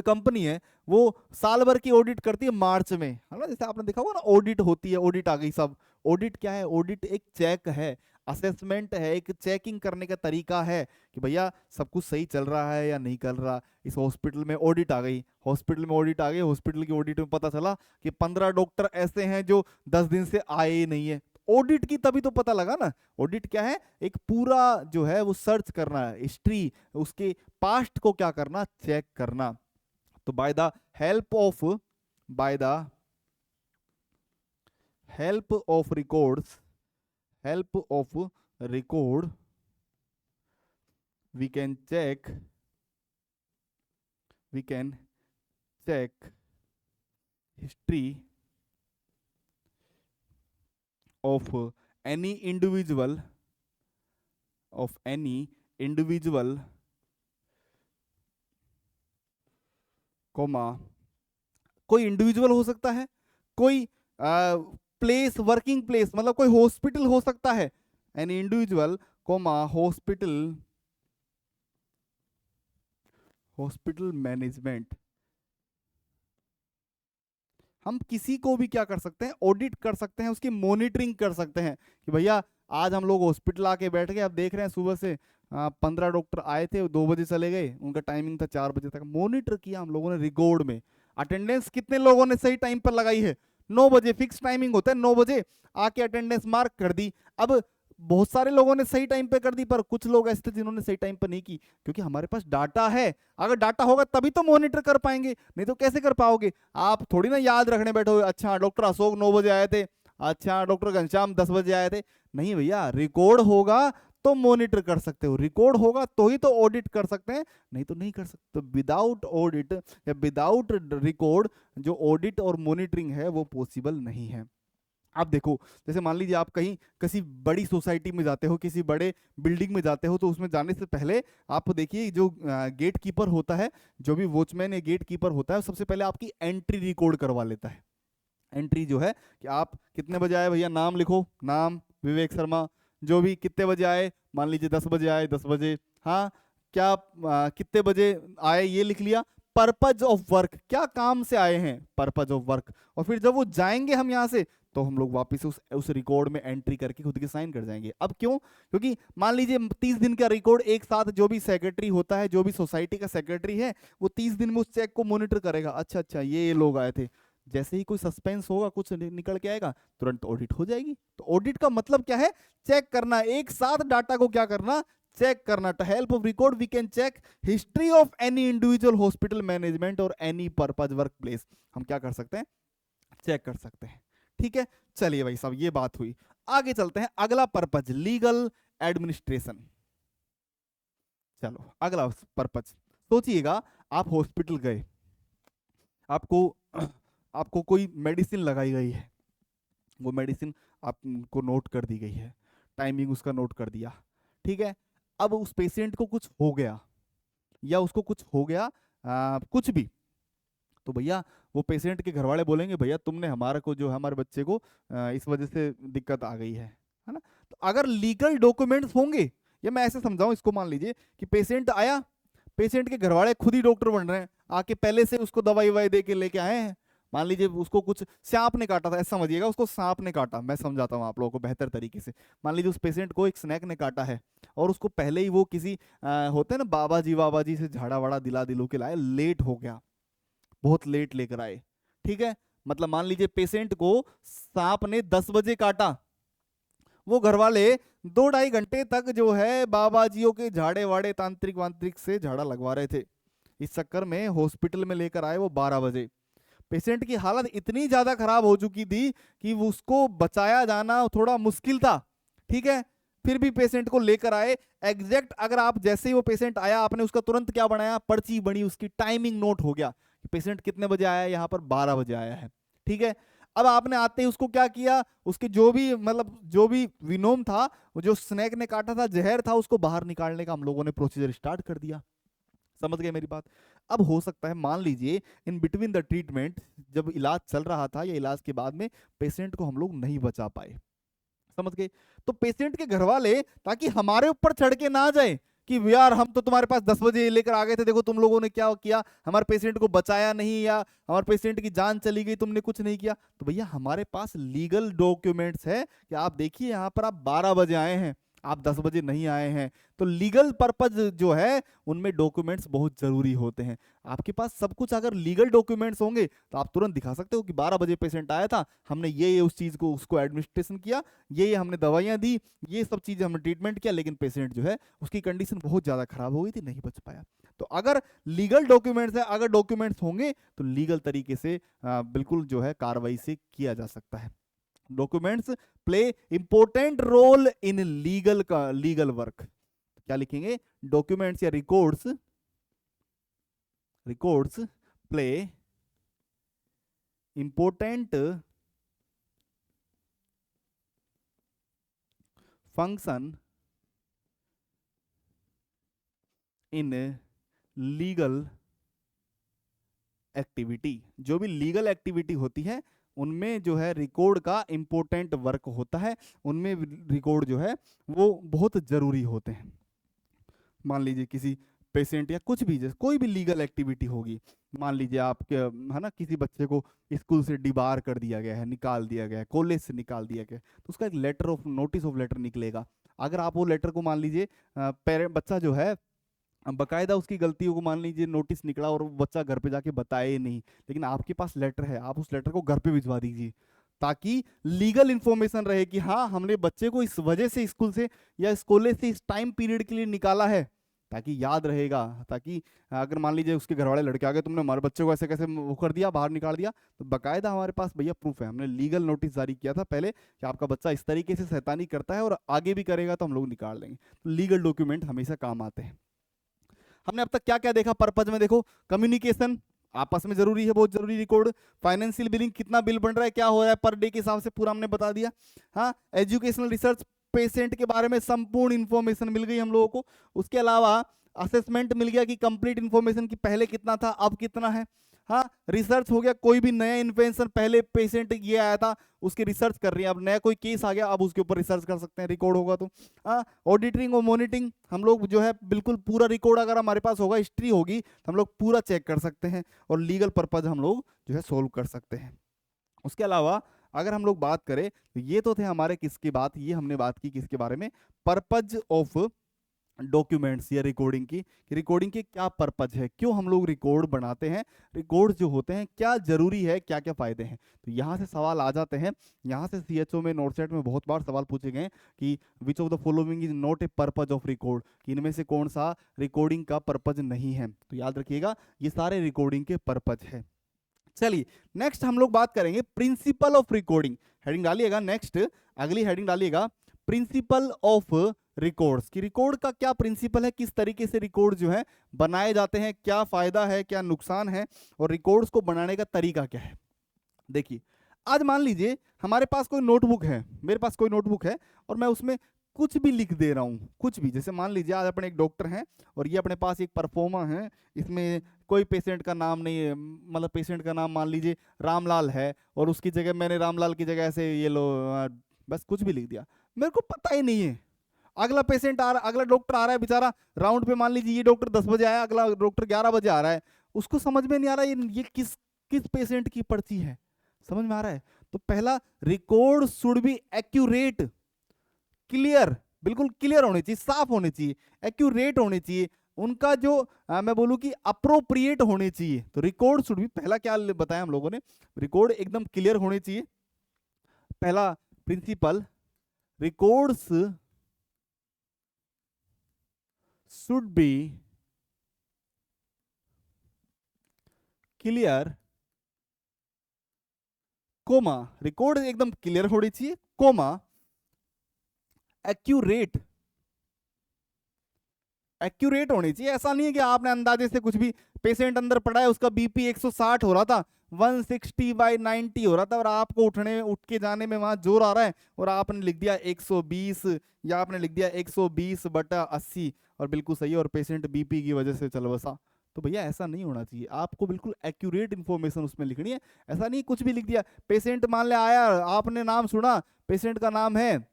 कंपनी है, वो साल भर की ऑडिट करती है मार्च में, है ना, जैसे आपने देखा होगा ना, ऑडिट होती है, ऑडिट आ गई सब। ऑडिट क्या है? ऑडिट एक चेक है, असेसमेंट है, एक चेकिंग करने का तरीका है कि भैया सब कुछ सही चल रहा है या नहीं चल रहा। इस हॉस्पिटल में ऑडिट आ गई, हॉस्पिटल की ऑडिट में पता चला कि 15 डॉक्टर ऐसे हैं जो 10 दिन से आए ही नहीं है। ऑडिट की तभी तो पता लगा ना। ऑडिट क्या है? एक पूरा जो है वो सर्च करना है, हिस्ट्री, उसके पास्ट को क्या करना, चेक करना। तो by the help of records, we can check history of any individual comma, कोई इंडिविजुअल हो सकता है, कोई प्लेस, वर्किंग प्लेस, मतलब कोई हॉस्पिटल हो सकता है, any individual comma hospital management. हम किसी को भी क्या कर सकते हैं? ऑडिट कर सकते हैं, उसकी मॉनिटरिंग कर सकते हैं कि भैया आज हम लोग हॉस्पिटल आके बैठ गए, अब देख रहे हैं सुबह से 15 डॉक्टर आए थे, 2 बजे चले गए, उनका टाइमिंग था 4 बजे तक। मॉनिटर किया हम लोगों ने रिकॉर्ड में। अटेंडेंस कितने लोगों ने सही टाइम पर लगाई है? 9 बजे फिक्स टाइमिंग होता है, 9 बजे आके अटेंडेंस मार्क कर दी। अब बहुत सारे लोगों ने सही टाइम पे कर दी, पर कुछ लोग ऐसे थे जिन्होंने सही टाइम पर नहीं की, क्योंकि हमारे पास डाटा है। अगर डाटा होगा तभी तो मॉनिटर कर पाएंगे, नहीं तो कैसे कर पाओगे? आप थोड़ी ना याद रखने बैठो, अच्छा डॉक्टर अशोक 9 बजे आए थे, अच्छा डॉक्टर घनश्याम 10 बजे आए थे। नहीं भैया, रिकॉर्ड होगा तो मॉनिटर कर सकते हो, रिकॉर्ड होगा तो ही तो ऑडिट कर सकते हैं, नहीं तो नहीं कर सकते। विदाउट ऑडिट या विदाउट रिकॉर्ड जो ऑडिट और मॉनिटरिंग है वो पॉसिबल नहीं है। आप देखो, जैसे मान लीजिए आप कहीं किसी बड़ी सोसाइटी में जाते हो, किसी बड़े बिल्डिंग में जाते हो, तो उसमें जाने से पहले आप देखिए जो गेट कीपर होता है, जो भी वॉचमैन या गेट कीपर होता है, सबसे पहले आपकी एंट्री रिकॉर्ड करवा लेता है। एंट्री जो है कि आप कितने बजे आए भैया, नाम लिखो, नाम विवेक शर्मा, जो भी कितने बजे आए, मान लीजिए 10 बजे आए, 10 बजे, हाँ क्या कितने बजे आए ये लिख लिया। पर्पज ऑफ वर्क, क्या काम से आए हैं, पर्पज ऑफ वर्क। और फिर जब वो जाएंगे हम यहाँ से, तो हम लोग वापस उस रिकॉर्ड में एंट्री करके खुद के साइन कर जाएंगे। अब क्यों? क्योंकि मान लीजिए 30 दिन का रिकॉर्ड एक साथ जो भी सेक्रेटरी होता है, जो भी सोसाइटी का सेक्रेटरी है, वो 30 दिन में उस चेक को मॉनिटर करेगा। अच्छा अच्छा ये लोग आए थे, जैसे ही कोई सस्पेंस होगा, कुछ निकल के आएगा, तुरंत ऑडिट हो जाएगी। तो ऑडिट का मतलब क्या है? चेक करना, एक साथ डाटा को क्या करना, चेक करना। To help of record we can check history of any individual hospital management और एनी पर्पज वर्क प्लेस। हम क्या कर सकते हैं? चेक कर सकते हैं। ठीक है, चलिए भाई साहब ये बात हुई, आगे चलते हैं। अगला पर्पज, लीगल एडमिनिस्ट्रेशन। चलो अगला पर्पज, सोचिएगा आप हॉस्पिटल गए, आपको कोई मेडिसिन लगाई गई है, वो मेडिसिन आपको नोट कर दी गई है, टाइमिंग उसका नोट कर दिया, ठीक है। अब उस पेशेंट को कुछ हो गया, या उसको कुछ हो गया कुछ भी, तो भैया वो पेशेंट के घर वाले बोलेंगे भैया तुमने हमारे को जो है हमारे बच्चे को इस वजह से दिक्कत आ गई है ना। तो अगर लीगल डॉक्यूमेंट्स होंगे, या मैं ऐसे समझाऊं इसको, मान लीजिए कि पेशेंट आया, पेशेंट के घर वाले खुद ही डॉक्टर बन रहे हैं, आके पहले से उसको दवाई ववाई दे के लेके आए हैं। मान लीजिए उसको कुछ सांप ने काटा था, ऐसा समझिएगा, उसको सांप ने काटा, मैं समझाता हूँ आप लोगों को बेहतर तरीके से। मान लीजिए उस पेशेंट को एक स्नैक ने काटा है, और उसको पहले ही वो किसी होते हैं ना बाबा जी से झाड़ा वाड़ा दिला दिलू के लाए, लेट हो गया, बहुत लेट लेकर आए, ठीक है। मतलब मान लीजिए पेशेंट को सांप ने 10 बजे काटा, वो घर वाले 2-2.5 घंटे तक जो है बाबाजियों के झाड़े वाड़े तांत्रिक वांत्रिक से झाड़ा लगवा रहे थे। इस चक्कर में हॉस्पिटल में लेकर आए वो 12 बजे। पेशेंट की हालत इतनी ज्यादा खराब हो चुकी थी कि उसको बचाया जाना थोड़ा मुश्किल था, ठीक है। फिर भी पेशेंट को लेकर आए एग्जैक्ट, अगर आप जैसे ही वो पेशेंट आया आपने उसका तुरंत क्या बनाया, पर्ची बनी, उसकी टाइमिंग नोट हो गया कि पेशेंट कितने बजे आया, यहाँ पर 12 बजे आया है, ठीक है। अब आपने आते ही उसको क्या किया, उसके जो भी मतलब जो भी विनोम था, जो स्नेक ने काटा था, जहर था, उसको बाहर निकालने का हम लोगों ने प्रोसीजर स्टार्ट कर दिया। समझ गए मेरी बात। अब हो सकता है मान लीजिए इन बिटवीन द ट्रीटमेंट, जब इलाज चल रहा था या इलाज के बाद में पेशेंट को हम लोग नहीं बचा पाए, समझ गए। तो पेशेंट के घर वाले ताकि हमारे ऊपर चढ़ के ना जाए कि यार हम तो तुम्हारे पास 10 बजे लेकर आ गए थे, देखो तुम लोगों ने क्या किया, हमारे पेशेंट को बचाया नहीं, या हमारे पेशेंट की जान चली गई, तुमने कुछ नहीं किया। तो भैया हमारे पास लीगल डॉक्यूमेंट्स है कि आप देखिए यहाँ पर आप 12 बजे आए हैं, आप 10 बजे नहीं आए हैं। तो लीगल पर्पज जो है उनमें डॉक्यूमेंट्स बहुत जरूरी होते हैं। आपके पास सब कुछ अगर लीगल डॉक्यूमेंट्स होंगे तो आप तुरंत दिखा सकते हो कि 12 बजे पेशेंट आया था, हमने ये उस चीज को उसको एडमिनिस्ट्रेशन किया, ये हमने दवाइयां दी, ये सब चीजें हमने ट्रीटमेंट किया, लेकिन पेशेंट जो है उसकी कंडीशन बहुत ज्यादा खराब हो गई थी, नहीं बच पाया। तो अगर लीगल डॉक्यूमेंट्स है, अगर डॉक्यूमेंट्स होंगे तो लीगल तरीके से बिल्कुल जो है कार्रवाई से किया जा सकता है। Documents play important role in legal work. क्या लिखेंगे, डॉक्यूमेंट्स या records play important function in legal activity. जो भी लीगल एक्टिविटी होती है उनमें जो है रिकॉर्ड का इंपॉर्टेंट वर्क होता है, उनमें रिकॉर्ड जो है वो बहुत जरूरी होते हैं। मान लीजिए किसी पेशेंट या कुछ भी, जैसे कोई भी लीगल एक्टिविटी होगी, मान लीजिए आपके है ना किसी बच्चे को स्कूल से डिबार कर दिया गया है, निकाल दिया गया है, कॉलेज से निकाल दिया गया है, तो उसका एक letter of notice of letter निकलेगा। अगर आप वो लेटर को मान लीजिए पेरेंट बच्चा जो है बकायदा उसकी गलतियों को मान लीजिए नोटिस निकला और बच्चा घर पे जाके बताए नहीं, लेकिन आपके पास लेटर है, आप उस लेटर को घर पे भिजवा दीजिए ताकि लीगल इंफॉर्मेशन रहे कि हाँ हमने बच्चे को इस वजह से स्कूल से या इस कॉलेज से इस टाइम पीरियड के लिए निकाला है, ताकि याद रहेगा। ताकि अगर मान लीजिए उसके घर वाले लड़के आ गए, तुमने हमारे बच्चे को ऐसे कैसे वो कर दिया, बाहर निकाल दिया, तो बकायदा हमारे पास भैया प्रूफ है, हमने लीगल नोटिस जारी किया था पहले कि आपका बच्चा इस तरीके से शैतानी करता है और आगे भी करेगा तो हम लोग निकाल देंगे। तो लीगल डॉक्यूमेंट हमेशा काम आते हैं। हमने अब तक क्या क्या देखा पर्पज में, देखो कम्युनिकेशन आपस में जरूरी है, बहुत जरूरी। रिकॉर्ड, फाइनेंशियल बिलिंग, कितना बिल बन रहा है, क्या हो रहा है पर डे के हिसाब से पूरा हमने बता दिया। हाँ, एजुकेशनल रिसर्च, पेशेंट के बारे में संपूर्ण इंफॉर्मेशन मिल गई हम लोगों को। उसके अलावा असेसमेंट मिल गया कि कंप्लीट इंफॉर्मेशन की पहले कितना था अब कितना है। हाँ, रिसर्च हो गया, कोई भी नया इन्वेंशन, पहले पेशेंट ये आया था उसकी रिसर्च कर रही है, अब नया कोई केस आ गया अब उसके ऊपर रिसर्च कर सकते हैं, रिकॉर्ड होगा तो। हाँ, ऑडिटिंग और मॉनिटरिंग, हम लोग जो है बिल्कुल पूरा रिकॉर्ड अगर हमारे पास होगा, हिस्ट्री होगी तो हम लोग पूरा चेक कर सकते हैं और लीगल पर्पज हम लोग जो है सोल्व कर सकते हैं। उसके अलावा अगर हम लोग बात करें तो ये तो थे हमारे किसकी बात, ये हमने बात की किसके बारे में, पर्पज ऑफ डॉक्यूमेंट्स या रिकॉर्डिंग की, कि रिकॉर्डिंग के क्या पर्पज है, क्यों हम लोग रिकॉर्ड बनाते हैं, रिकॉर्ड जो होते हैं क्या जरूरी है, क्या क्या फायदे हैं। तो यहाँ से सवाल आ जाते हैं, यहाँ से सीएचओ में नोटसेट में बहुत बार सवाल पूछे गए कि which of the following is not a purpose of record, कि इनमें से कौन सा रिकॉर्डिंग का पर्पज नहीं है। तो याद रखिएगा ये सारे रिकॉर्डिंग के पर्पज है। चलिए नेक्स्ट हम लोग बात करेंगे प्रिंसिपल ऑफ रिकॉर्डिंग। हेडिंग डालिएगा, नेक्स्ट अगली हेडिंग डालिएगा प्रिंसिपल ऑफ रिकॉर्ड्स, की रिकॉर्ड का क्या प्रिंसिपल है, किस तरीके से रिकॉर्ड जो है बनाए जाते हैं, क्या फायदा है, क्या नुकसान है, और रिकॉर्ड्स को बनाने का तरीका क्या है। देखिए आज मान लीजिए हमारे पास कोई नोटबुक है, मेरे पास कोई नोटबुक है और मैं उसमें कुछ भी लिख दे रहा हूँ, कुछ भी। जैसे मान लीजिए आज अपने एक डॉक्टर हैं और ये अपने पास एक परफॉर्मा है, इसमें कोई पेशेंट का नाम नहीं है, मतलब पेशेंट का नाम मान लीजिए रामलाल है, और उसकी जगह मैंने रामलाल की जगह ऐसे ये लो बस कुछ भी लिख दिया, मेरे को पता ही नहीं है। अगला पेशेंट आ रहा, अगला डॉक्टर आ रहा है बेचारा राउंड पे, मान लीजिए ये डॉक्टर 10 बजे आया, अगला डॉक्टर 11 बजे आ रहा है, उसको समझ में नहीं आ रहा ये किस किस पेशेंट की पर्ची है, समझ में आ रहा है? तो पहला, record should be accurate, clear, बिल्कुल क्लियर होने चाहिए, साफ होने चाहिए, एक्यूरेट होने चाहिए, उनका जो मैं बोलूं कि अप्रोप्रिएट होने चाहिए। तो रिकॉर्ड शुड भी, पहला क्या बताया हम लोगों ने, रिकॉर्ड एकदम क्लियर होने चाहिए। पहला principle, records should be clear, comma, record एकदम क्लियर होनी चाहिए, कोमा एक्यूरेट, एक्यूरेट होनी चाहिए। ऐसा नहीं है कि आपने अंदाजे से कुछ भी, पेशेंट अंदर पड़ा है, उसका बीपी 160 हो रहा था, 160/90 हो रहा था, और आपको उठ के जाने में वहां जोर आ रहा है, और आपने लिख दिया 120, या आपने लिख दिया 120/80, और बिल्कुल सही है, और पेशेंट बीपी की वजह से चल बसा। तो भैया ऐसा नहीं होना चाहिए, आपको बिल्कुल एक्यूरेट इन्फॉर्मेशन उसमें लिखनी है। ऐसा नहीं कुछ भी लिख दिया, पेशेंट मान ले आया, आपने नाम सुना, पेशेंट का नाम है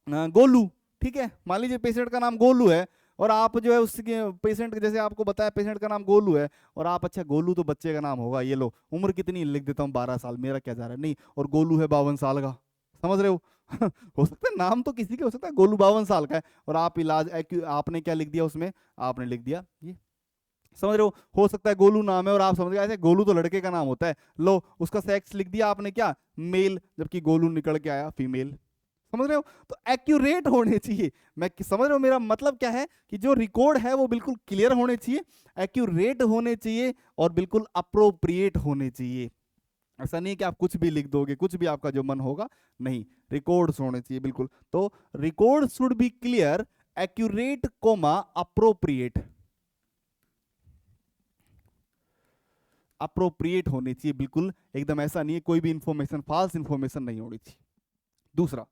गोलू, ठीक है, मान लीजिए पेशेंट का नाम गोलू है, और आप जो है उसके पेशेंट, जैसे आपको बताया पेशेंट का नाम गोलू है, और आप अच्छा गोलू तो बच्चे का नाम होगा, ये लो उम्र कितनी लिख देता हूँ 12 साल, मेरा क्या जा रहा है, नहीं, और गोलू है 52 साल का, समझ रहे हो? हो सकता है नाम तो किसी के हो सकता है, गोलू 52 साल का है, और आप इलाज आपने क्या लिख दिया उसमें, आपने लिख दिया ये, समझ रहे हो सकता है गोलू नाम है और आप समझ गए ऐसे गोलू तो लड़के का नाम होता है, लो उसका सेक्स लिख दिया आपने क्या, मेल, जबकि गोलू निकल के आया फीमेल, समझ रहे हो? तो एक्यूरेट होने चाहिए, मैं समझ रहे हो मेरा मतलब क्या है, कि जो रिकॉर्ड है वो बिल्कुल क्लियर होने चाहिए, एक्यूरेट होने चाहिए, और बिल्कुल अप्रोप्रिएट होने चाहिए। ऐसा नहीं है कि आप कुछ भी लिख दोगे, कुछ भी आपका जो मन होगा, नहीं, रिकॉर्ड्स होने चाहिए बिल्कुल। तो record should be clear, accurate, comma appropriate, appropriate होनी चाहिए बिल्कुल एकदम, ऐसा नहीं है कोई भी इंफॉर्मेशन, फॉल्स इंफॉर्मेशन नहीं होनी चाहिए। दूसरा,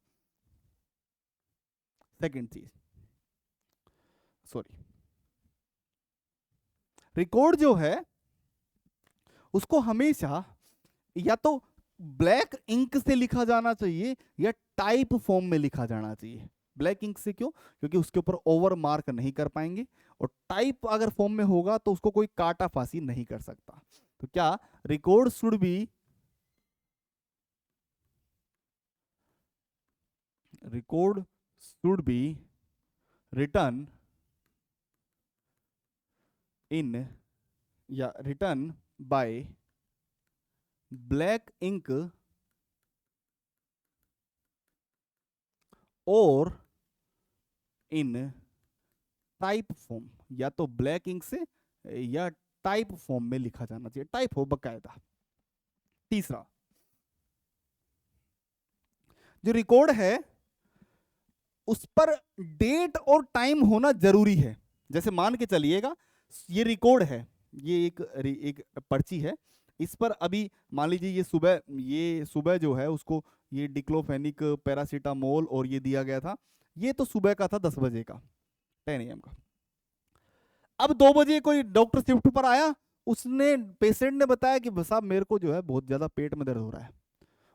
सेकंड चीज, सॉरी, रिकॉर्ड जो है उसको हमेशा या तो ब्लैक इंक से लिखा जाना चाहिए, या टाइप फॉर्म में लिखा जाना चाहिए। ब्लैक इंक से क्यों? क्योंकि उसके ऊपर ओवर मार्क नहीं कर पाएंगे, और टाइप अगर फॉर्म में होगा तो उसको कोई काटा फांसी नहीं कर सकता। तो क्या, record should be, record should be written in, या रिटर्न बाय ब्लैक इंक और इन टाइप फॉर्म, या तो ब्लैक इंक से या टाइप फॉर्म में लिखा जाना चाहिए, टाइप हो बकायदा। तीसरा, जो रिकॉर्ड है उस पर डेट और टाइम होना जरूरी है। जैसे मान के चलिएगा ये रिकॉर्ड है, ये एक पर्ची है, इस पर अभी मान लीजिए ये सुबह जो है उसको ये डिक्लोफेनिक पैरासीटामोल और ये दिया गया था, ये तो सुबह का था 10 बजे का, 10 AM का। अब 2 बजे कोई डॉक्टर शिफ्ट पर आया, उसने पेशेंट ने बताया कि साहब मेरे को जो है बहुत ज्यादा पेट में दर्द हो रहा है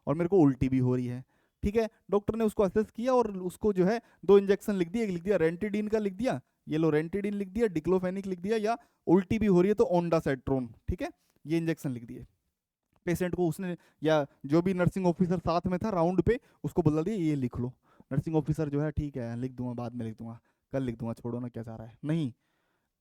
और मेरे को उल्टी भी हो रही है, ठीक है, डॉक्टर ने उसको असेस किया और उसको जो है 2 इंजेक्शन लिख दिए, एक लिख दिया रेंटिडीन का, लिख दिया ये लो रेंटिडीन लिख दिया, डिक्लोफेनिक लिख दिया, या उल्टी भी हो रही है तो ओंडासेट्रोन, ठीक है, ये इंजेक्शन लिख दिए पेशेंट को उसने, या जो भी नर्सिंग ऑफिसर साथ में था राउंड पे उसको बोला दिया ये लिख लो। नर्सिंग ऑफिसर जो है ठीक है लिख दूंगा, बाद में लिख दूंगा, कल लिख दूंगा, छोड़ो ना क्या चाह रहा है, नहीं,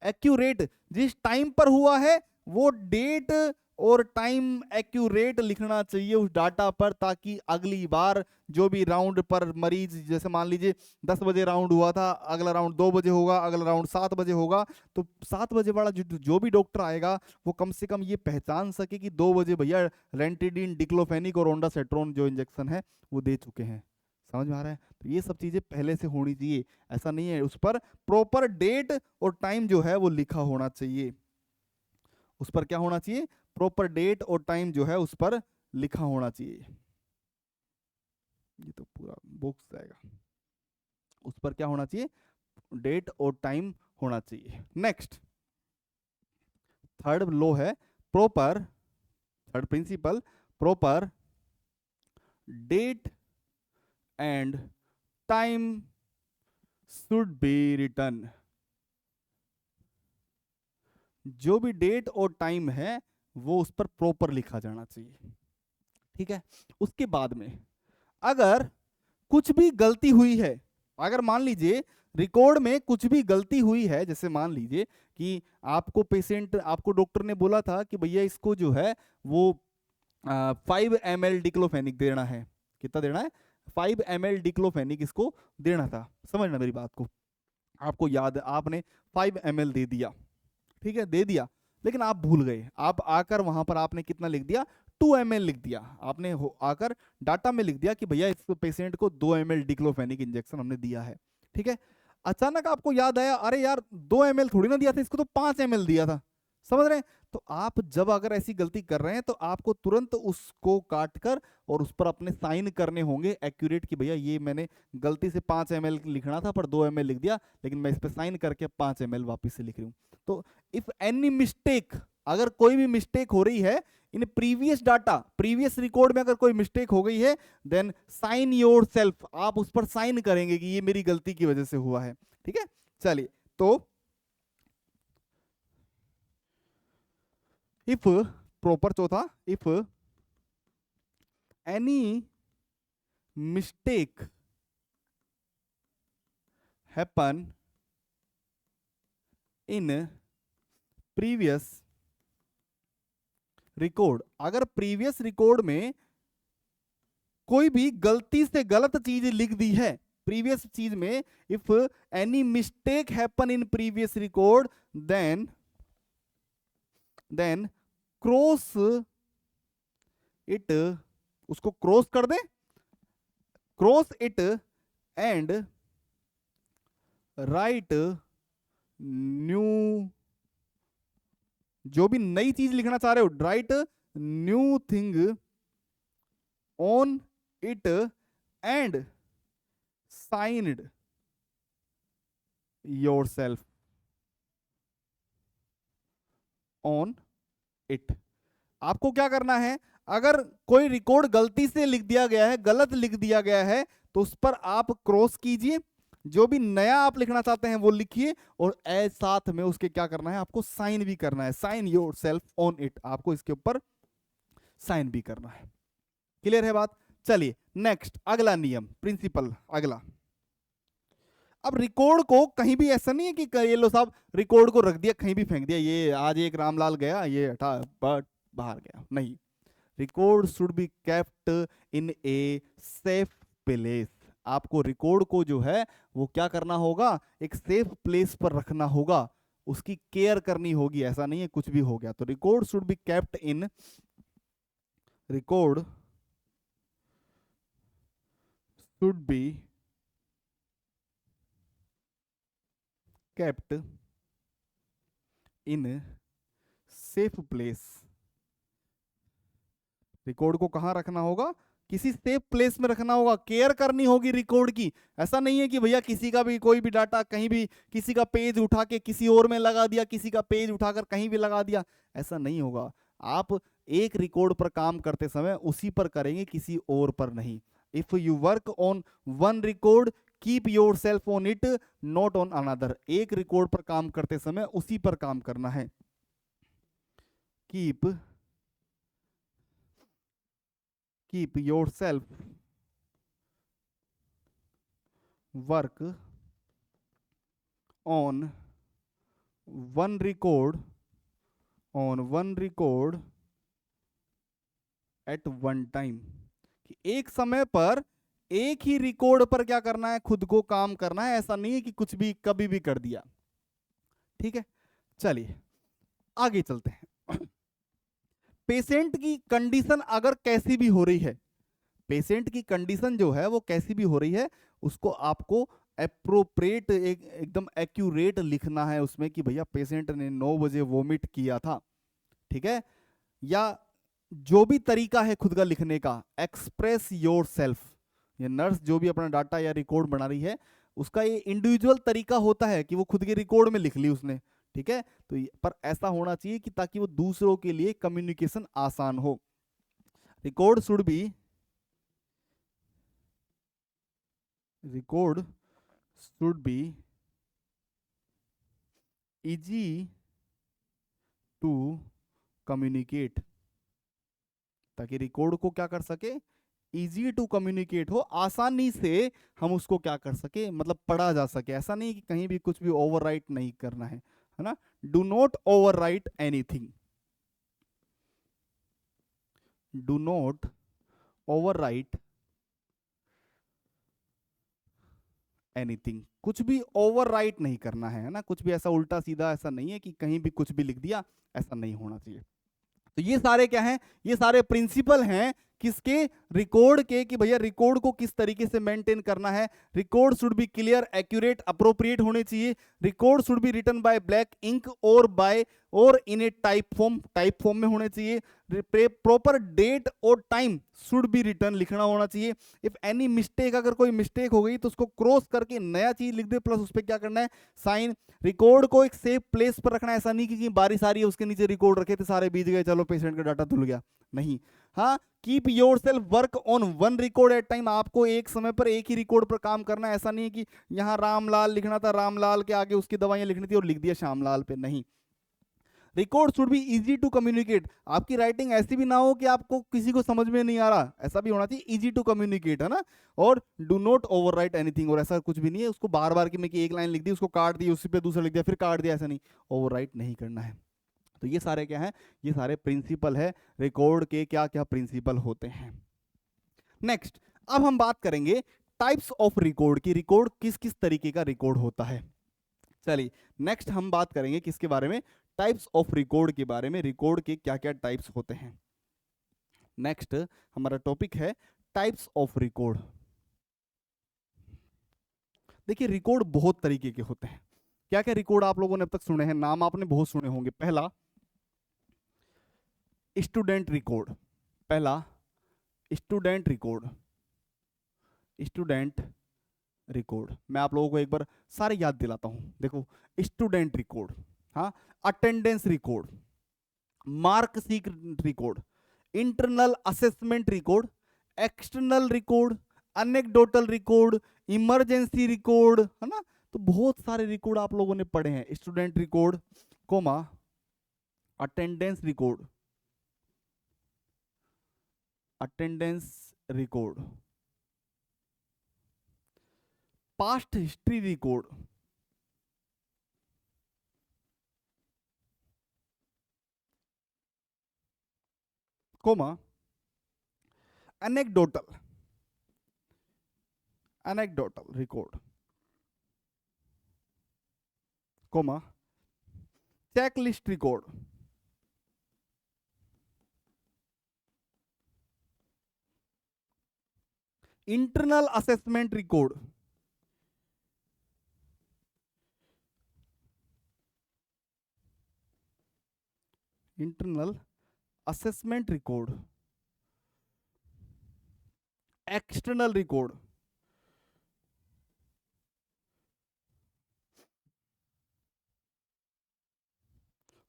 एक्यूरेट जिस टाइम पर हुआ है वो डेट और टाइम एक्यूरेट लिखना चाहिए उस डाटा पर, ताकि अगली बार जो भी राउंड पर मरीज, जैसे मान लीजिए 10 बजे राउंड हुआ था, अगला राउंड 2 बजे होगा, अगला राउंड 7 बजे होगा, तो 7 बजे वाला जो भी डॉक्टर आएगा वो कम से कम ये पहचान सके कि 2 बजे भैया रेंटिडीन, डिक्लोफेनिक और ओंडासेट्रोन जो इंजेक्शन है वो दे चुके हैं। समझ में आ रहा है? तो ये सब चीजें पहले से होनी चाहिए, ऐसा नहीं है, उस पर प्रॉपर डेट और टाइम जो है वो लिखा होना चाहिए, उस पर क्या होना चाहिए, प्रॉपर डेट और टाइम जो है उस पर लिखा होना चाहिए। ये तो पूरा बॉक्स जाएगा। उस पर क्या होना चाहिए, डेट और टाइम होना चाहिए। नेक्स्ट थर्ड लॉ है proper, third principle, proper date and time should be written. जो भी डेट और टाइम है वो उस पर प्रॉपर लिखा जाना चाहिए, ठीक है। उसके बाद में अगर कुछ भी गलती हुई है, अगर मान लीजिए रिकॉर्ड में कुछ भी गलती हुई है, जैसे मान लीजिए कि आपको पेशेंट, आपको डॉक्टर ने बोला था कि भैया इसको जो है वो 5 ml डिक्लोफेनिक देना है, कितना देना है, 5 ml डिक्लोफेनिक इसको देना था, समझना मेरी बात को, आपको याद है आपने 5 ml दे दिया, ठीक है, दे दिया, लेकिन आप भूल गए, आप आकर वहां पर आपने कितना लिख दिया, 2 ml लिख दिया, आपने आकर डाटा में लिख दिया कि भैया इस पेशेंट को 2 ml डिक्लोफेनिक इंजेक्शन हमने दिया है, ठीक है। अचानक आपको याद आया, अरे यार 2 ml थोड़ी ना दिया था, इसको तो 5 ml दिया था, समझ रहे हैं। तो आप जब अगर ऐसी गलती कर रहे हैं तो आपको तुरंत उसको काट कर और उस पर अपने साइन करने होंगे एक्यूरेट, कि भैया ये मैंने गलती से 5 ml लिखना था पर 2 ml लिख दिया, लेकिन मैं इस पर साइन करके 5 ml वापस से लिख रही हूँ। तो इफ एनी मिस्टेक, अगर कोई भी मिस्टेक हो रही है in previous data, previous record में अगर कोई मिस्टेक हो गई है, देन साइन योर सेल्फ, आप उस पर साइन करेंगे कि ये मेरी गलती की वजह से हुआ है, ठीक है। चलिए, तो इफ प्रॉपर चौथा, if any mistake happen in previous record, अगर प्रीवियस रिकॉर्ड में कोई भी गलती से गलत चीज लिख दी है प्रीवियस चीज में, if any mistake happen in previous record, then cross it, उसको क्रॉस कर दे, cross it and write new, जो भी नई चीज लिखना चाह रहे हो, write new thing on it and signed yourself on it. आपको क्या करना है, अगर कोई रिकॉर्ड गलती से लिख दिया गया है, गलत लिख दिया गया है, तो उस पर आप क्रॉस कीजिए, जो भी नया आप लिखना चाहते हैं वो लिखिए, और साथ में उसके क्या करना है, आपको साइन भी करना है, sign yourself on it, आपको इसके ऊपर साइन भी करना है। क्लियर है बात। चलिए नेक्स्ट, अगला नियम, प्रिंसिपल अगला। अब रिकॉर्ड को कहीं भी ऐसा नहीं है कि ये लो साहब रिकॉर्ड को रख दिया कहीं भी फेंक दिया, ये आज एक रामलाल गया ये हटा बाहर गया, नहीं, record should be kept in a safe place. आपको रिकॉर्ड को जो है वो क्या करना होगा, एक सेफ प्लेस पर रखना होगा, उसकी केयर करनी होगी, ऐसा नहीं है कुछ भी हो गया। तो record should be kept in, record should be kept in safe place. Record को कहां रखना होगा, किसी सेफ प्लेस में रखना होगा, केयर करनी होगी रिकॉर्ड की। ऐसा नहीं है कि भैया किसी का भी कोई भी डाटा कहीं भी, किसी का पेज उठा के किसी और में लगा दिया, किसी का पेज उठाकर कहीं भी लगा दिया, ऐसा नहीं होगा। आप एक रिकॉर्ड पर काम करते समय उसी पर करेंगे, किसी और पर नहीं। If you work on one record keep your self on it, not on another. एक रिकॉर्ड पर काम करते समय उसी पर काम करना है। Keep yourself work on one record at one time, कि एक समय पर एक ही रिकॉर्ड पर क्या करना है, खुद को काम करना है, ऐसा नहीं है कि कुछ भी कभी भी कर दिया। ठीक है, चलिए आगे चलते हैं। पेशेंट की कंडीशन अगर कैसी भी हो रही है, पेशेंट की कंडीशन जो है वो कैसी भी हो रही है, उसको आपको एप्रोप्रिएट, एकदम एक्यूरेट लिखना है उसमें कि भैया पेशेंट ने 9 बजे वोमिट किया था, ठीक है, या जो भी तरीका है खुद का लिखने का, एक्सप्रेस योर सेल्फ। ये नर्स जो भी अपना डाटा या रिकॉर्ड बना रही है उसका ये इंडिविजुअल तरीका होता है कि वो खुद के रिकॉर्ड में लिख ली उसने, ठीक है। तो पर ऐसा होना चाहिए कि ताकि वो दूसरों के लिए कम्युनिकेशन आसान हो। Record should be easy to communicate, ताकि रिकॉर्ड को क्या कर सके, इजी टू कम्युनिकेट हो, आसानी से हम उसको क्या कर सके, मतलब पढ़ा जा सके। ऐसा नहीं कि कहीं भी कुछ भी ओवरराइट नहीं करना है ना। Do not overwrite anything, do not overwrite anything, कुछ भी ओवरराइट नहीं करना है ना, कुछ भी ऐसा उल्टा सीधा ऐसा नहीं है कि कहीं भी कुछ भी लिख दिया, ऐसा नहीं होना चाहिए। तो ये सारे क्या हैं, ये सारे प्रिंसिपल हैं किसके, रिकॉर्ड के, कि भैया रिकॉर्ड को किस तरीके से मेंटेन करना है। Record should be clear, accurate, appropriate होने चाहिए। Record should be written by black ink और इन ए टाइप फॉर्म में होने चाहिए। प्रॉपर डेट और टाइम शुड बी रिटन, लिखना होना चाहिए। इफ एनी मिस्टेक, अगर कोई मिस्टेक हो गई तो उसको क्रॉस करके नया चीज लिख दे, प्लस उस पर क्या करना है, साइन। रिकॉर्ड को एक सेफ प्लेस पर रखना है, ऐसा नहीं कि बारिश आ रही है उसके नीचे रिकॉर्ड रखे थे, सारे बीत गए, चलो पेशेंट का डाटा धुल गया, नहीं। हाँ, keep your self work on one record at time, आपको एक समय पर एक ही रिकॉर्ड पर काम करना है। ऐसा नहीं है कि यहाँ रामलाल लिखना था, रामलाल के आगे उसकी दवाइयां लिखनी थी और लिख दिया श्यामलाल पे, नहीं। Record should be easy to communicate, आपकी राइटिंग ऐसी भी ना हो कि आपको किसी को समझ में नहीं आ रहा, ऐसा भी होना चाहिए, इजी टू कम्युनिकेट, है ना। और डू नॉट ओवरराइट एनीथिंग, और ऐसा कुछ भी नहीं है उसको बार बार की एक लाइन लिख दी, उसको काट दी, उसी पे दूसरा लिख दिया, फिर काट दिया, ऐसा नहीं, ओवरराइट नहीं करना है। तो ये सारे क्या है, ये सारे प्रिंसिपल है रिकॉर्ड के, क्या क्या प्रिंसिपल होते हैं। नेक्स्ट, अब हम बात करेंगे टाइप्स ऑफ रिकॉर्ड की, रिकॉर्ड किस किस तरीके का रिकॉर्ड होता है। चलिए नेक्स्ट हम बात करेंगे किसके बारे में, टाइप्स ऑफ रिकॉर्ड के बारे में, रिकॉर्ड के क्या क्या टाइप्स होते हैं। नेक्स्ट हमारा टॉपिक है टाइप्स ऑफ रिकॉर्ड। देखिए रिकॉर्ड बहुत तरीके के होते हैं। क्या क्या रिकॉर्ड आप लोगों ने अब तक सुने हैं, नाम आपने बहुत सुने होंगे। पहला स्टूडेंट रिकॉर्ड, पहला स्टूडेंट रिकॉर्ड, स्टूडेंट रिकॉर्ड। मैं आप लोगों को एक बार सारे याद दिलाता हूं, देखो स्टूडेंट रिकॉर्ड, हाँ, attendance record, mark sheet record, internal assessment record, external record, anecdotal record, emergency record, है ना। तो बहुत सारे रिकॉर्ड आप लोगों ने पढ़े हैं। Student record, comma, attendance record, attendance record, past history record, comma, anecdotal record, comma, checklist record, internal assessment record, internal assessment record, external record,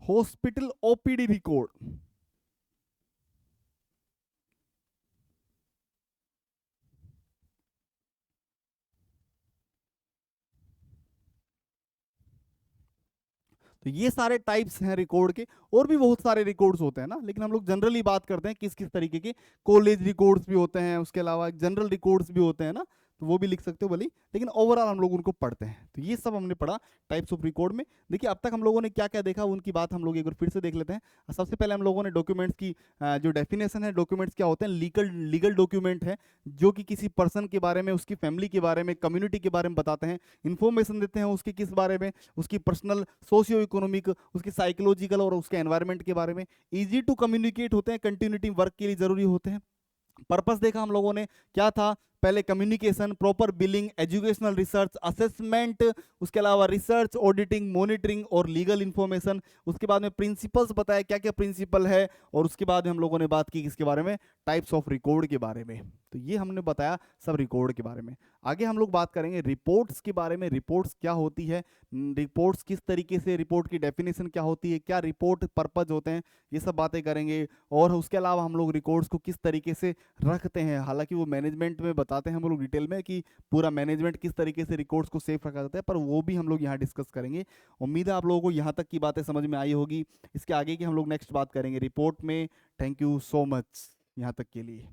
hospital OPD record, तो ये सारे टाइप्स हैं रिकॉर्ड के। और भी बहुत सारे रिकॉर्ड्स होते हैं ना, लेकिन हम लोग जनरली बात करते हैं किस किस तरीके के। कॉलेज रिकॉर्ड्स भी होते हैं, उसके अलावा जनरल रिकॉर्ड्स भी होते हैं ना, तो वो भी लिख सकते हो भली, लेकिन ओवरऑल हम लोग उनको पढ़ते हैं। तो ये सब हमने पढ़ा टाइप्स ऑफ रिकॉर्ड में। देखिए अब तक हम लोगों ने क्या क्या देखा, उनकी बात हम लोग एक बार फिर से देख लेते हैं। सबसे पहले हम लोगों ने डॉक्यूमेंट्स की जो डेफिनेशन है, डॉक्यूमेंट्स क्या होते हैं, लीगल डॉक्यूमेंट है जो कि किसी पर्सन के बारे में, उसकी फैमिली के बारे में, कम्युनिटी के बारे में बताते हैं, इंफॉर्मेशन देते हैं उसके किस बारे में, उसकी पर्सनल, सोशियो इकोनॉमिक, उसकी साइकोलॉजिकल और उसके एनवायरनमेंट के बारे में। ईजी टू कम्युनिकेट होते हैं, कंटिन्यूटी वर्क के लिए जरूरी होते हैं। पर्पस देखा हम लोगों ने क्या था, पहले communication, proper billing, educational research, assessment, उसके अलावा रिसर्च, ऑडिटिंग, मॉनिटरिंग और लीगल इंफॉर्मेशन। उसके बाद में प्रिंसिपल्स बताया क्या क्या प्रिंसिपल है, और उसके बाद में हम लोगों ने बात की किसके बारे में, टाइप्स ऑफ रिकॉर्ड के बारे में। तो ये हमने बताया सब रिकॉर्ड के बारे में। आगे हम लोग बात करेंगे रिपोर्ट्स के बारे में, रिपोर्ट्स क्या होती है, रिपोर्ट्स किस तरीके से, रिपोर्ट की डेफिनेशन क्या होती है, क्या रिपोर्ट पर्पज होते हैं, ये सब बातें करेंगे। और उसके अलावा हम लोग रिकॉर्ड्स को किस तरीके से रखते हैं, हालांकि वो मैनेजमेंट में बताते हैं हम लोग डिटेल में कि पूरा मैनेजमेंट किस तरीके से रिकॉर्ड्स को सेफ रखा जाता है, पर वो भी हम लोग यहाँ डिस्कस करेंगे। उम्मीद है आप लोगों को यहाँ तक की बातें समझ में आई होगी। इसके आगे की हम लोग नेक्स्ट बात करेंगे रिपोर्ट में। थैंक यू सो मच यहाँ तक के लिए।